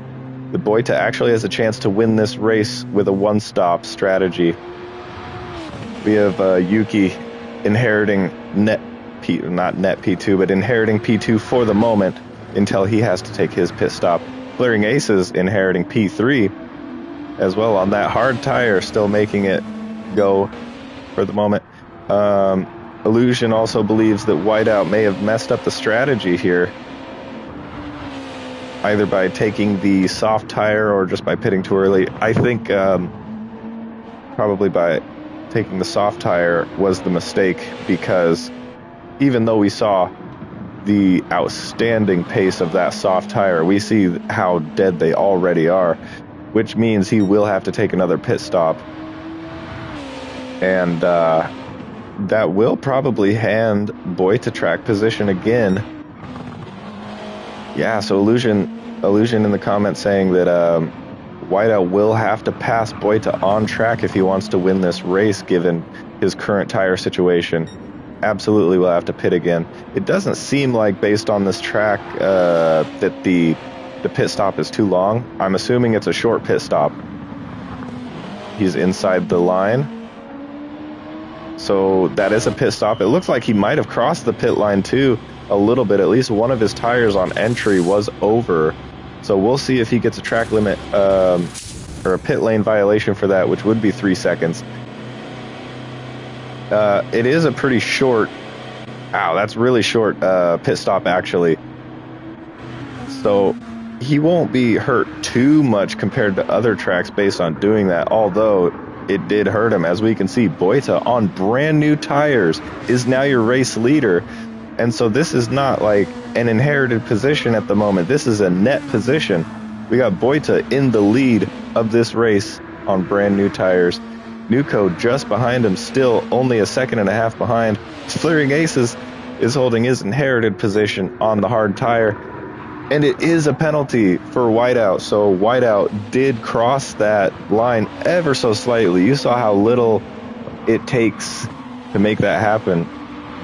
that Boita actually has a chance to win this race with a one-stop strategy. We have Yuki inheriting not net P2, but inheriting P2 for the moment until he has to take his pit stop. Flaring Aces inheriting P3 as well on that hard tire, still making it go for the moment. Illusion also believes that Whiteout may have messed up the strategy here, either by taking the soft tire or just by pitting too early. I think probably by taking the soft tire was the mistake, because even though we saw the outstanding pace of that soft tire, we see how dead they already are, which means he will have to take another pit stop. And that will probably hand Boita track position again. Yeah, so Illusion in the comments saying that Whiteout will have to pass Boita on track if he wants to win this race, given his current tire situation. Absolutely will have to pit again. It doesn't seem like, based on this track, that the pit stop is too long. I'm assuming it's a short pit stop. He's inside the line. So that is a pit stop. It looks like he might have crossed the pit line too a little bit. At least one of his tires on entry was over. So we'll see if he gets a track limit or a pit lane violation for that, which would be 3 seconds. It is a pretty short, that's really short pit stop actually. So he won't be hurt too much compared to other tracks based on doing that, although it did hurt him. As we can see, Boita on brand new tires is now your race leader. And so this is not like an inherited position at the moment. This is a net position. We got Boita in the lead of this race on brand new tires. Nuko just behind him, still only a second and a half behind. Flaring Aces is holding his inherited position on the hard tire. And it is a penalty for Whiteout. So Whiteout did cross that line ever so slightly. You saw how little it takes to make that happen.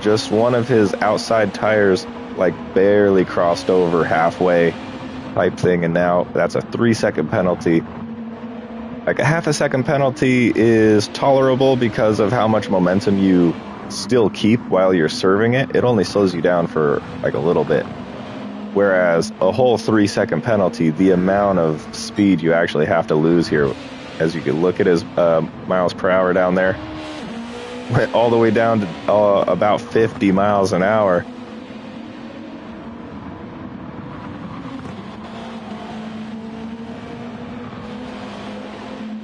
Just one of his outside tires like barely crossed over halfway type thing, and now that's a 3 second penalty. Like a half a second penalty is tolerable because of how much momentum you still keep while you're serving it. It only slows you down for like a little bit. Whereas a whole 3 second penalty, the amount of speed you actually have to lose here, as you can look at his miles per hour down there, went all the way down to about 50 miles an hour.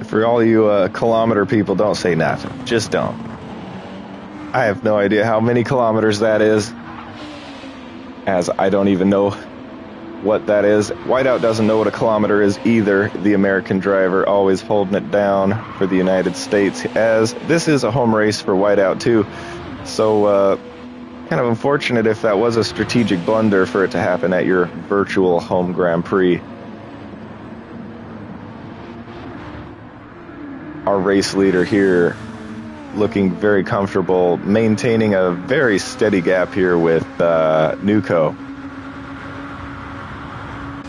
For all you kilometer people, don't say nothing. Just don't. I have no idea how many kilometers that is, as I don't even know what that is. Whiteout doesn't know what a kilometer is either. The American driver always holding it down for the United States, as this is a home race for Whiteout too. So kind of unfortunate if that was a strategic blunder for it to happen at your virtual home Grand Prix. Our race leader here looking very comfortable, maintaining a very steady gap here with Nuko.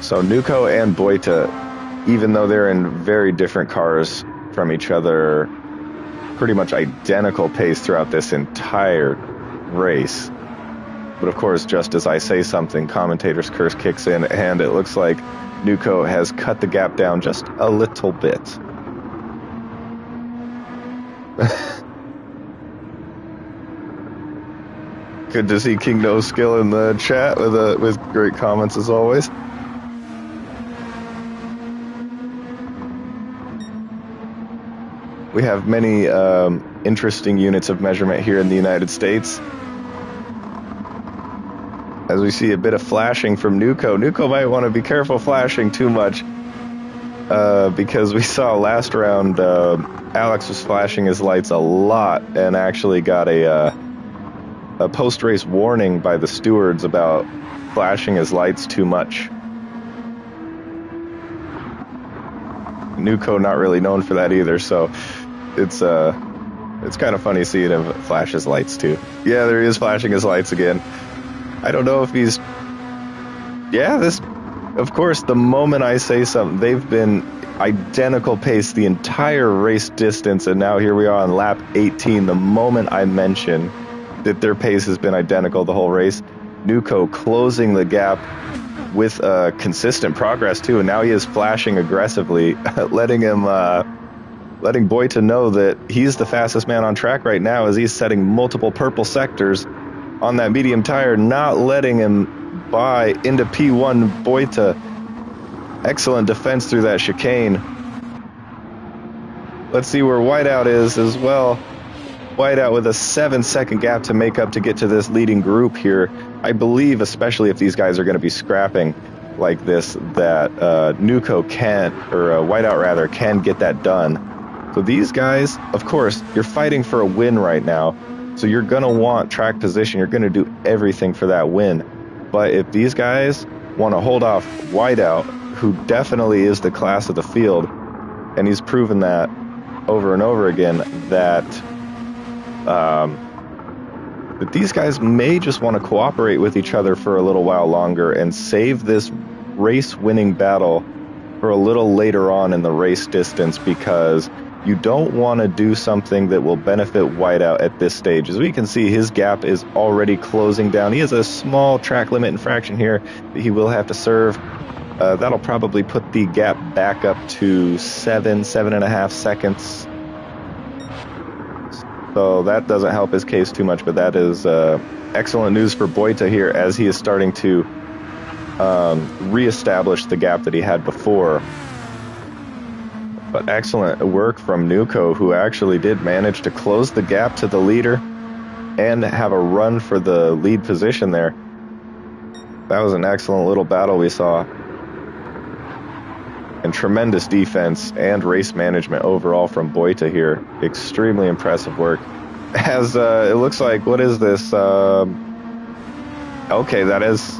So Nuko and Boita, even though they're in very different cars from each other, pretty much identical pace throughout this entire race. But of course, just as I say something, commentator's curse kicks in, and it looks like Nuko has cut the gap down just a little bit. Good to see King No Skill in the chat with great comments as always. We have many interesting units of measurement here in the United States. As we see a bit of flashing from Nuco. Nuco might want to be careful flashing too much. Because we saw last round, Alex was flashing his lights a lot and actually got a post-race warning by the stewards about flashing his lights too much. Nuco not really known for that either, so it's kind of funny seeing him flash his lights too. Yeah, there he is flashing his lights again. I don't know if he's... Yeah, this... Of course, the moment I say something, they've been identical pace the entire race distance, and now here we are on lap 18. The moment I mention that their pace has been identical the whole race, Nuco closing the gap with consistent progress too, and now he is flashing aggressively, letting Boita know that he's the fastest man on track right now, as he's setting multiple purple sectors on that medium tire, not letting him by into P1. Boita, excellent defense through that chicane. Let's see where Whiteout is as well. Whiteout with a 7-second gap to make up to get to this leading group here. I believe, especially if these guys are going to be scrapping like this, that Nuco can, or Whiteout rather, can get that done. So these guys, of course, you're fighting for a win right now, so you're going to want track position. You're going to do everything for that win. But if these guys want to hold off Whiteout, who definitely is the class of the field, and he's proven that over and over again, that these guys may just want to cooperate with each other for a little while longer and save this race-winning battle for a little later on in the race distance, because you don't want to do something that will benefit Whiteout at this stage. As we can see, his gap is already closing down. He has a small track limit infraction here that he will have to serve. That'll probably put the gap back up to 7.5 seconds. So that doesn't help his case too much, but that is excellent news for Boita here, as he is starting to reestablish the gap that he had before. But excellent work from Nuco, who actually did manage to close the gap to the leader and have a run for the lead position there. That was an excellent little battle we saw. And tremendous defense and race management overall from Boita here. Extremely impressive work. As it looks like, what is this? Okay, that is...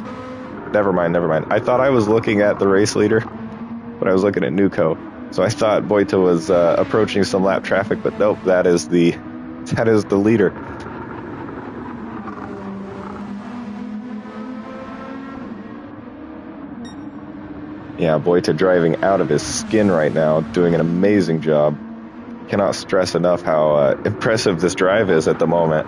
Never mind. I thought I was looking at the race leader, but I was looking at Nuco. So I thought Boita was approaching some lap traffic, but nope, that is the leader. Yeah, Boita driving out of his skin right now, doing an amazing job. Cannot stress enough how impressive this drive is at the moment.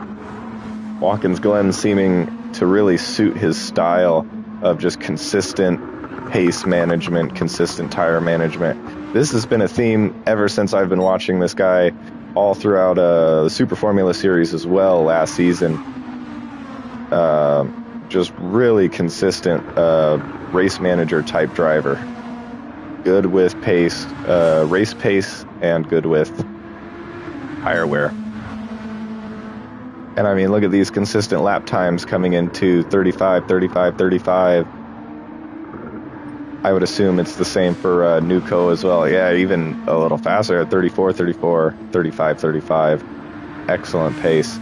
Watkins Glen seeming to really suit his style of just consistent pace management, consistent tire management. This has been a theme ever since I've been watching this guy all throughout the Super Formula Series as well last season. Just really consistent race manager type driver. Good with pace, race pace, and good with tire wear. And I mean, look at these consistent lap times coming into 35. I would assume it's the same for Nuco as well. Yeah, even a little faster at 34, 35. Excellent pace.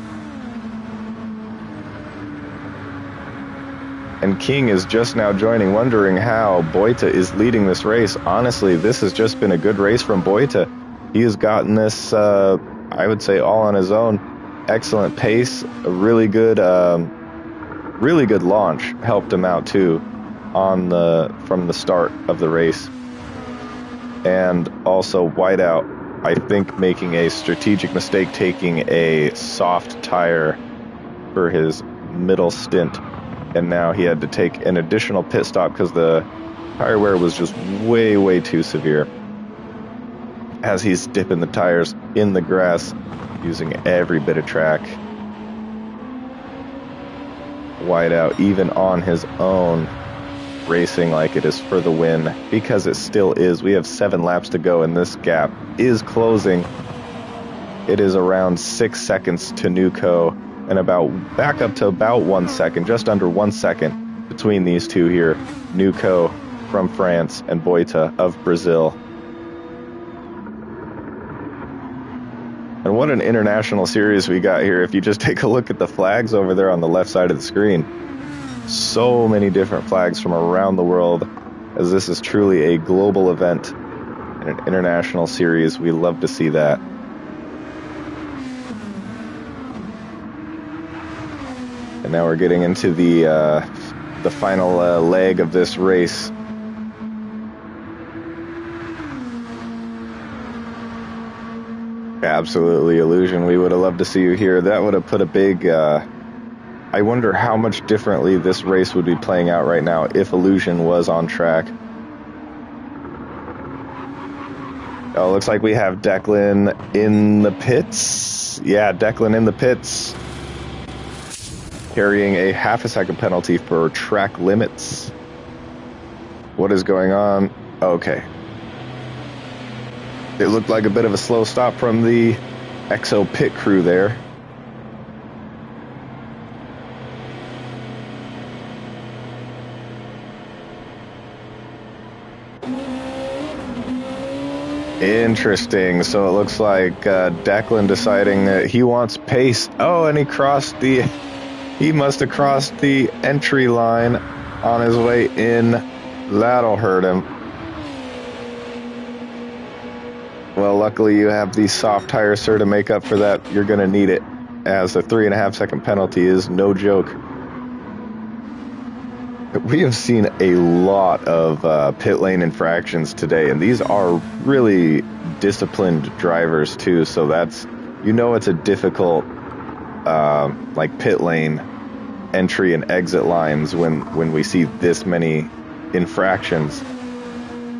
And King is just now joining, wondering how Boita is leading this race. Honestly, this has just been a good race from Boita. He has gotten this, I would say, all on his own. Excellent pace, a really good launch helped him out too from the start of the race. And also Whiteout, I think, making a strategic mistake taking a soft tire for his middle stint. And now he had to take an additional pit stop because the tire wear was just way too severe. As he's dipping the tires in the grass, using every bit of track. Whiteout, even on his own, racing like it is for the win, because it still is. We have 7 laps to go, and this gap is closing. it is around 6 seconds to Nuco, and back up to about 1 second, just under 1 second between these two here. Nuco from France and Boita of Brazil. And what an international series we got here. If you just take a look at the flags over there on the left side of the screen, so many different flags from around the world, as this is truly a global event and an international series. We love to see that. And now we're getting into the final leg of this race. Absolutely, Illusion. We would have loved to see you here. That would have put a big... I wonder how much differently this race would be playing out right now if Illusion was on track. Oh, looks like we have Declan in the pits. Yeah, Declan in the pits. Carrying a half a second penalty for track limits. What is going on? Okay. It looked like a bit of a slow stop from the EXO pit crew there. Interesting. So it looks like Declan deciding that he wants pace. Oh, and he must have crossed the entry line on his way in. That'll hurt him. Well, luckily you have the soft tire, sir, to make up for that. You're going to need it, as the 3.5 second penalty is no joke. We have seen a lot of pit lane infractions today, and these are really disciplined drivers too, so that's, you know, it's a difficult like pit lane entry and exit lines when we see this many infractions,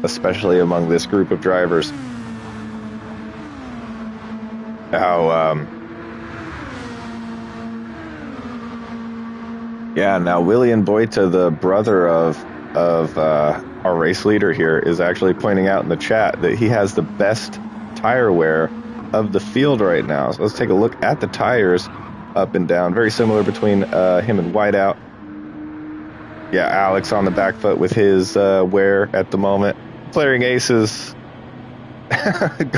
especially among this group of drivers. Now William Boita, the brother of our race leader here, is actually pointing out in the chat that he has the best tire wear of the field right now. So let's take a look at the tires up and down. Very similar between him and Whiteout. Yeah, Alex on the back foot with his wear at the moment. Flaring Aces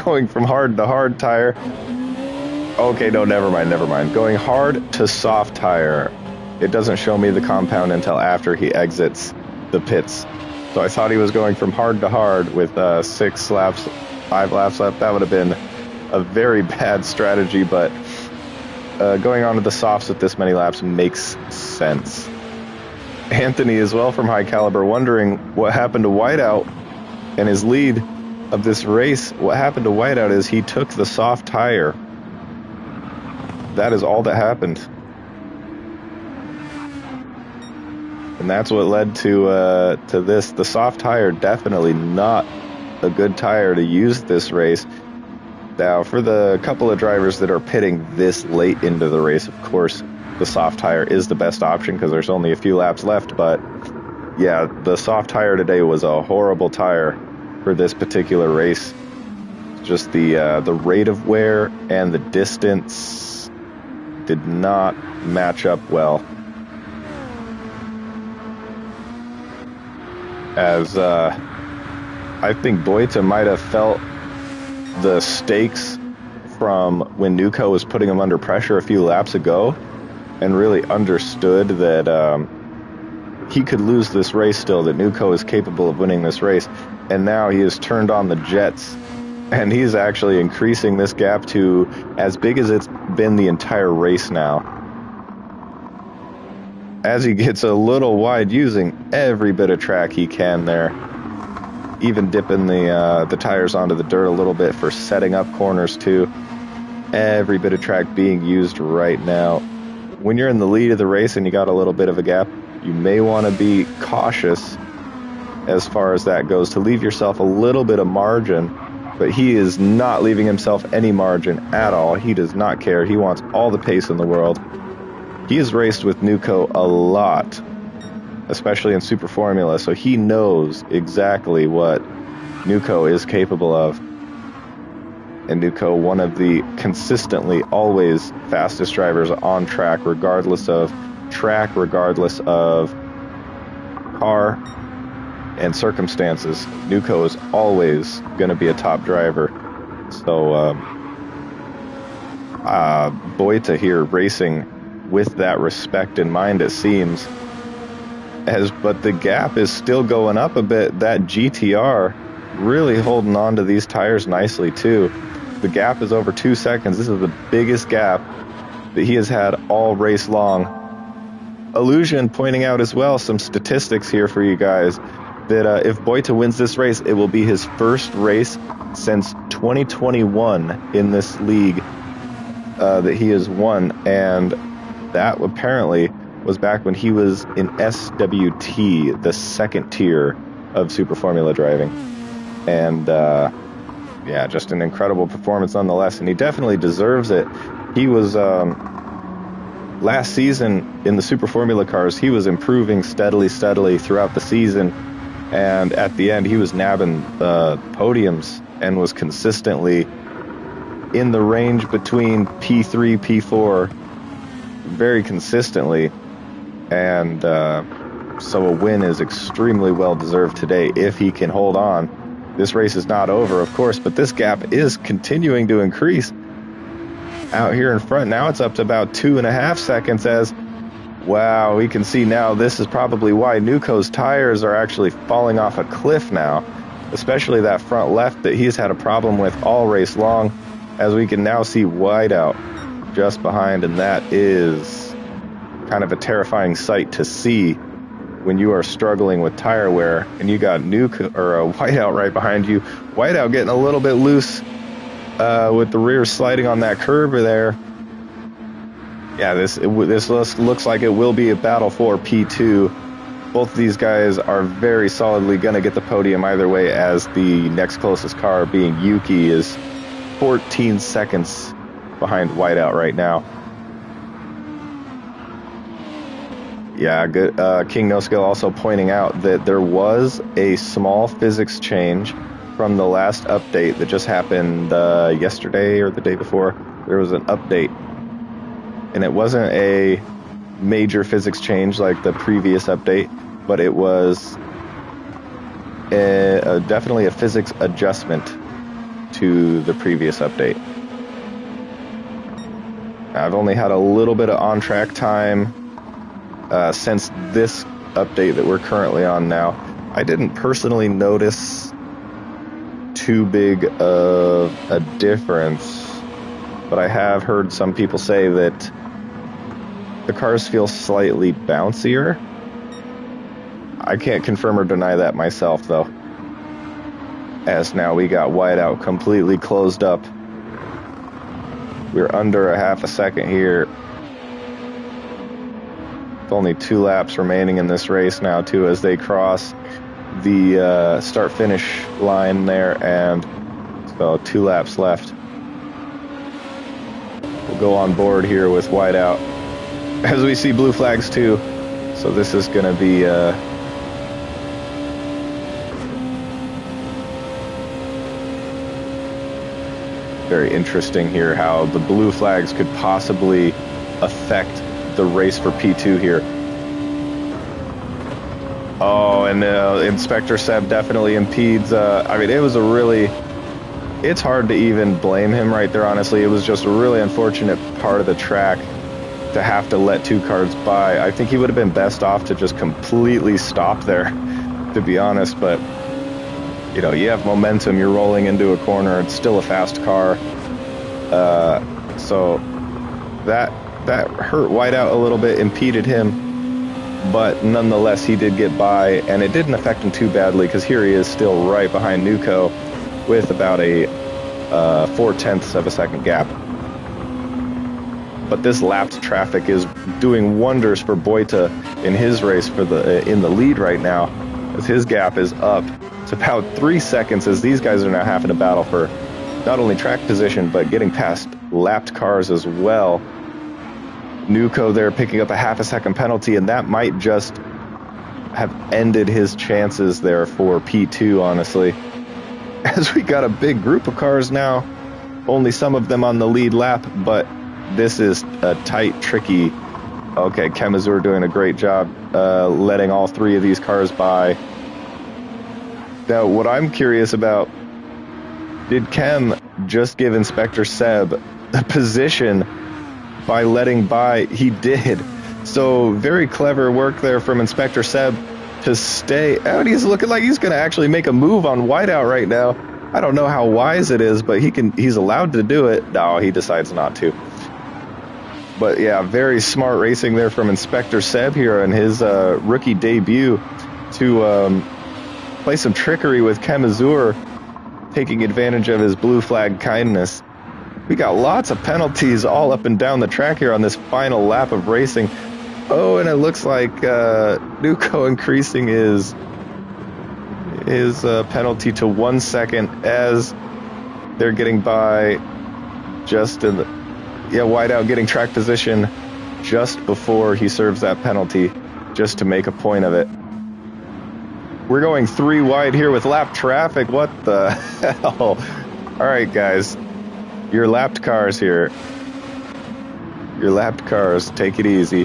going from hard to hard tire. Okay, no, never mind. Going hard to soft tire. It doesn't show me the compound until after he exits the pits. So I thought he was going from hard to hard with 5 laps left. That would have been a very bad strategy, but going on to the softs with this many laps makes sense. Anthony as well from High Caliber wondering what happened to Whiteout and his lead of this race. What happened to Whiteout is he took the soft tire. That is all that happened. And that's what led to this. The soft tire, definitely not a good tire to use this race. Now, for the couple of drivers that are pitting this late into the race, of course, the soft tire is the best option because there's only a few laps left. But yeah, the soft tire today was a horrible tire for this particular race. Just the rate of wear and the distance did not match up well. As I think Boita might have felt the stakes from when Nuco was putting him under pressure a few laps ago and really understood that he could lose this race still, that Nuco is capable of winning this race. And now he has turned on the jets, and he's actually increasing this gap to as big as it's been the entire race now. As he gets a little wide, using every bit of track he can there. Even dipping the tires onto the dirt a little bit for setting up corners too. Every bit of track being used right now. When you're in the lead of the race and you got a little bit of a gap, you may want to be cautious as far as that goes, to leave yourself a little bit of margin. But he is not leaving himself any margin at all. He does not care. He wants all the pace in the world. He has raced with Nuco a lot, especially in Super Formula, so he knows exactly what Nuco is capable of. And Nuko, one of the consistently always fastest drivers on track, regardless of track, regardless of car and circumstances. Nuko is always going to be a top driver. So, Boita here racing with that respect in mind, it seems. But the gap is still going up a bit. That GTR really holding on to these tires nicely, too. The gap is over 2 seconds. This is the biggest gap that he has had all race long. Illusion pointing out as well some statistics here for you guys, that if Boita wins this race, it will be his first race since 2021 in this league that he has won, and that apparently was back when he was in SWT, the second tier of Super Formula driving. And yeah, just an incredible performance nonetheless, and he definitely deserves it. He was last season in the Super Formula cars, he was improving steadily throughout the season, and at the end he was nabbing podiums and was consistently in the range between P3, P4 very consistently, and so a win is extremely well deserved today if he can hold on. This race is not over, of course, but this gap is continuing to increase. Out here in front now, it's up to about 2.5 seconds. As wow, we can see now this is probably why Nuko's tires are actually falling off a cliff now, especially that front left that he's had a problem with all race long, as we can now see Whiteout just behind, and that is kind of a terrifying sight to see when you are struggling with tire wear and you got Nuko or Whiteout right behind you. Whiteout getting a little bit loose with the rear sliding on that curb there. Yeah, this looks like it will be a battle for P2. Both of these guys are very solidly going to get the podium either way, as the next closest car, being Yuki, is 14 seconds behind Whiteout right now. Yeah, good. King No Skill also pointing out that there was a small physics change from the last update that just happened yesterday or the day before. There was an update, and it wasn't a major physics change like the previous update, but it was definitely a physics adjustment to the previous update. I've only had a little bit of on-track time since this update that we're currently on now. I didn't personally notice too big of a difference, but I have heard some people say that the cars feel slightly bouncier. I can't confirm or deny that myself, though, as now we got Whiteout completely closed up. We're under a half a second here. With only 2 laps remaining in this race now, too, as they cross the start-finish line there, and so 2 laps left. We'll go on board here with Whiteout, as we see blue flags too, so this is going to be very interesting here, how the blue flags could possibly affect the race for P2 here. Oh, and Inspector Seb definitely impedes. I mean, it was it's hard to even blame him right there, honestly. It was just a really unfortunate part of the track to have to let 2 cars by. I think he would have been best off to just completely stop there, to be honest, but you know, you have momentum, you're rolling into a corner, it's still a fast car. So that hurt Whiteout a little bit, impeded him, but nonetheless he did get by, and it didn't affect him too badly, because here he is still right behind Nuko with about a 0.4 of a second gap. But this lapped traffic is doing wonders for Boita in his race for in the lead right now, as his gap is up. It's about 3 seconds, as these guys are now having to battle for not only track position, but getting past lapped cars as well. Nuko there picking up a half a second penalty, and that might just have ended his chances there for P2, honestly. As we got a big group of cars now only some of them on the lead lap, but this is a tight, tricky. Okay, Kemazur doing a great job letting all three of these cars by. Now, what I'm curious about, did Kem just give Inspector Seb a position by letting by? He did. So very clever work there from Inspector Seb to stay out. He's looking like he's going to actually make a move on Whiteout right now. I don't know how wise it is, but he's allowed to do it. No, he decides not to. But yeah, very smart racing there from Inspector Seb here in his rookie debut to play some trickery with Kemazur, taking advantage of his blue flag kindness. We got lots of penalties all up and down the track here on this final lap of racing. Oh, and it looks like Nuko increasing his penalty to 1 second as they're getting by just in the... Yeah, Whiteout getting track position just before he serves that penalty, just to make a point of it. We're going 3 wide here with lap traffic. What the hell? All right, guys. Your lapped cars here. Your lapped cars. Take it easy.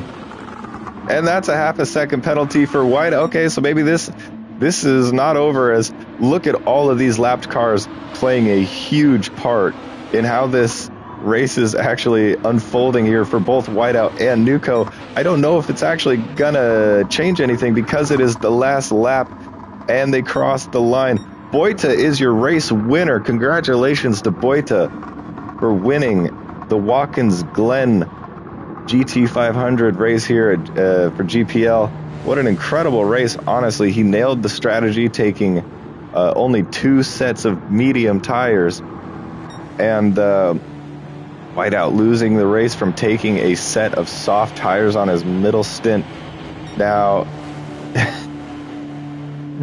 And that's a half a second penalty for Whiteout. Okay, so maybe this is not over, as look at all of these lapped cars playing a huge part in how this race is actually unfolding here for both Whiteout and Nuko. I don't know if it's actually gonna change anything because it is the last lap and they crossed the line. Boita is your race winner. Congratulations to Boita for winning the Watkins Glen GT500 race here for GPL. What an incredible race. Honestly, he nailed the strategy, taking only 2 sets of medium tires, and Whiteout losing the race from taking a set of soft tires on his middle stint. Now,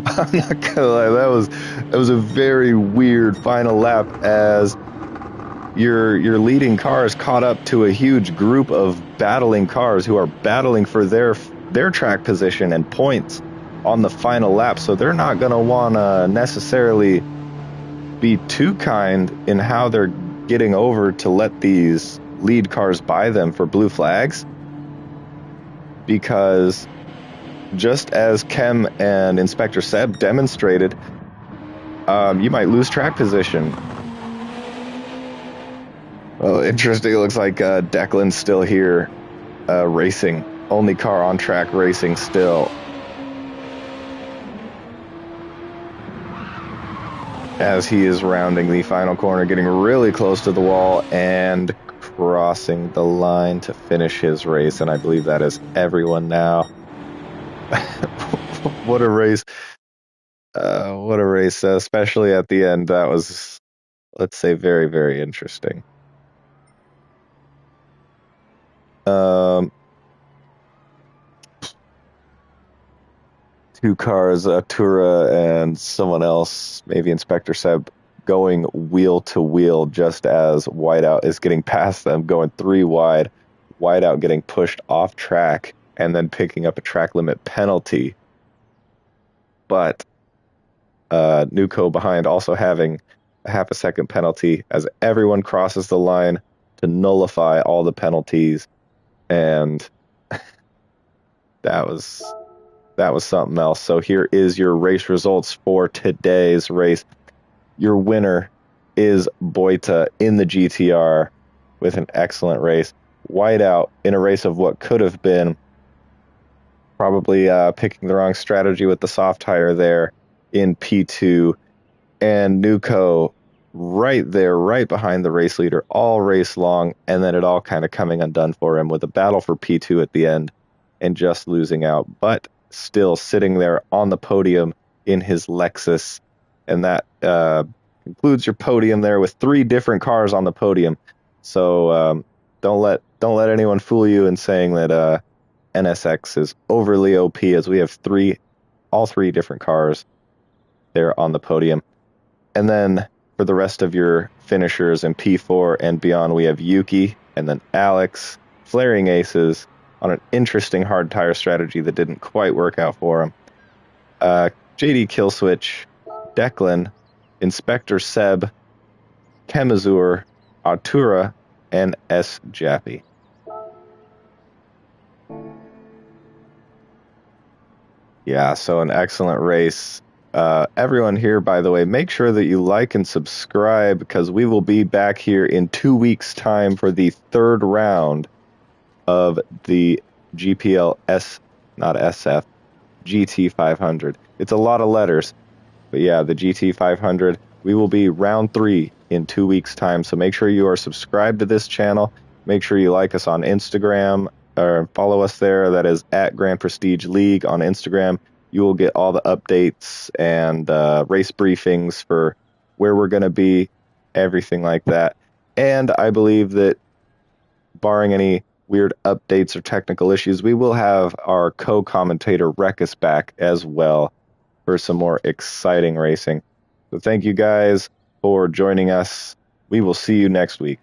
I'm not gonna lie, that was a very weird final lap, as your leading cars caught up to a huge group of battling cars who are battling for their track position and points on the final lap. So they're not going to want to necessarily be too kind in how they're getting over to let these lead cars by them for blue flags, because just as Kem and Inspector Seb demonstrated, you might lose track position. Well, interesting. It looks like Declan's still here racing. Only car on track racing still. As he is rounding the final corner, getting really close to the wall and crossing the line to finish his race. And I believe that is everyone now. What a race. What a race, especially at the end. That was, let's say, very, very interesting. Two cars, Tura and someone else, maybe Inspector Seb, going wheel to wheel just as Whiteout is getting past them, going 3 wide. Whiteout getting pushed off track and then picking up a track limit penalty. But Nuko behind also having a half a second penalty as everyone crosses the line to nullify all the penalties. And that was something else. So here is your race results for today's race. Your winner is Boita in the GTR with an excellent race. Whiteout in a race of what could have been probably picking the wrong strategy with the soft tire there in P2. And Nuko right there, right behind the race leader all race long, and then it all kind of coming undone for him with a battle for P2 at the end and just losing out, but still sitting there on the podium in his Lexus. And that concludes your podium there with 3 different cars on the podium. So don't let anyone fool you in saying that NSX is overly OP, as we have all three different cars there on the podium. And then for the rest of your finishers in P4 and beyond, we have Yuki and then Alex, flaring aces on an interesting hard tire strategy that didn't quite work out for him. JD Killswitch, Declan, Inspector Seb, Kemazur, Artura, and S. Jaffe. Yeah, so an excellent race. Everyone here, by the way, make sure that you like and subscribe because we will be back here in 2 weeks' time for the third round of the GPL not SF, GT500. It's a lot of letters, but yeah, the GT500. We will be round 3 in 2 weeks' time, so make sure you are subscribed to this channel. Make sure you like us on Instagram or follow us there. That is at Grand Prestige League on Instagram. You will get all the updates and race briefings for where we're going to be, everything like that. And I believe that barring any weird updates or technical issues, we will have our co-commentator Rekus back as well for some more exciting racing. So thank you guys for joining us. We will see you next week.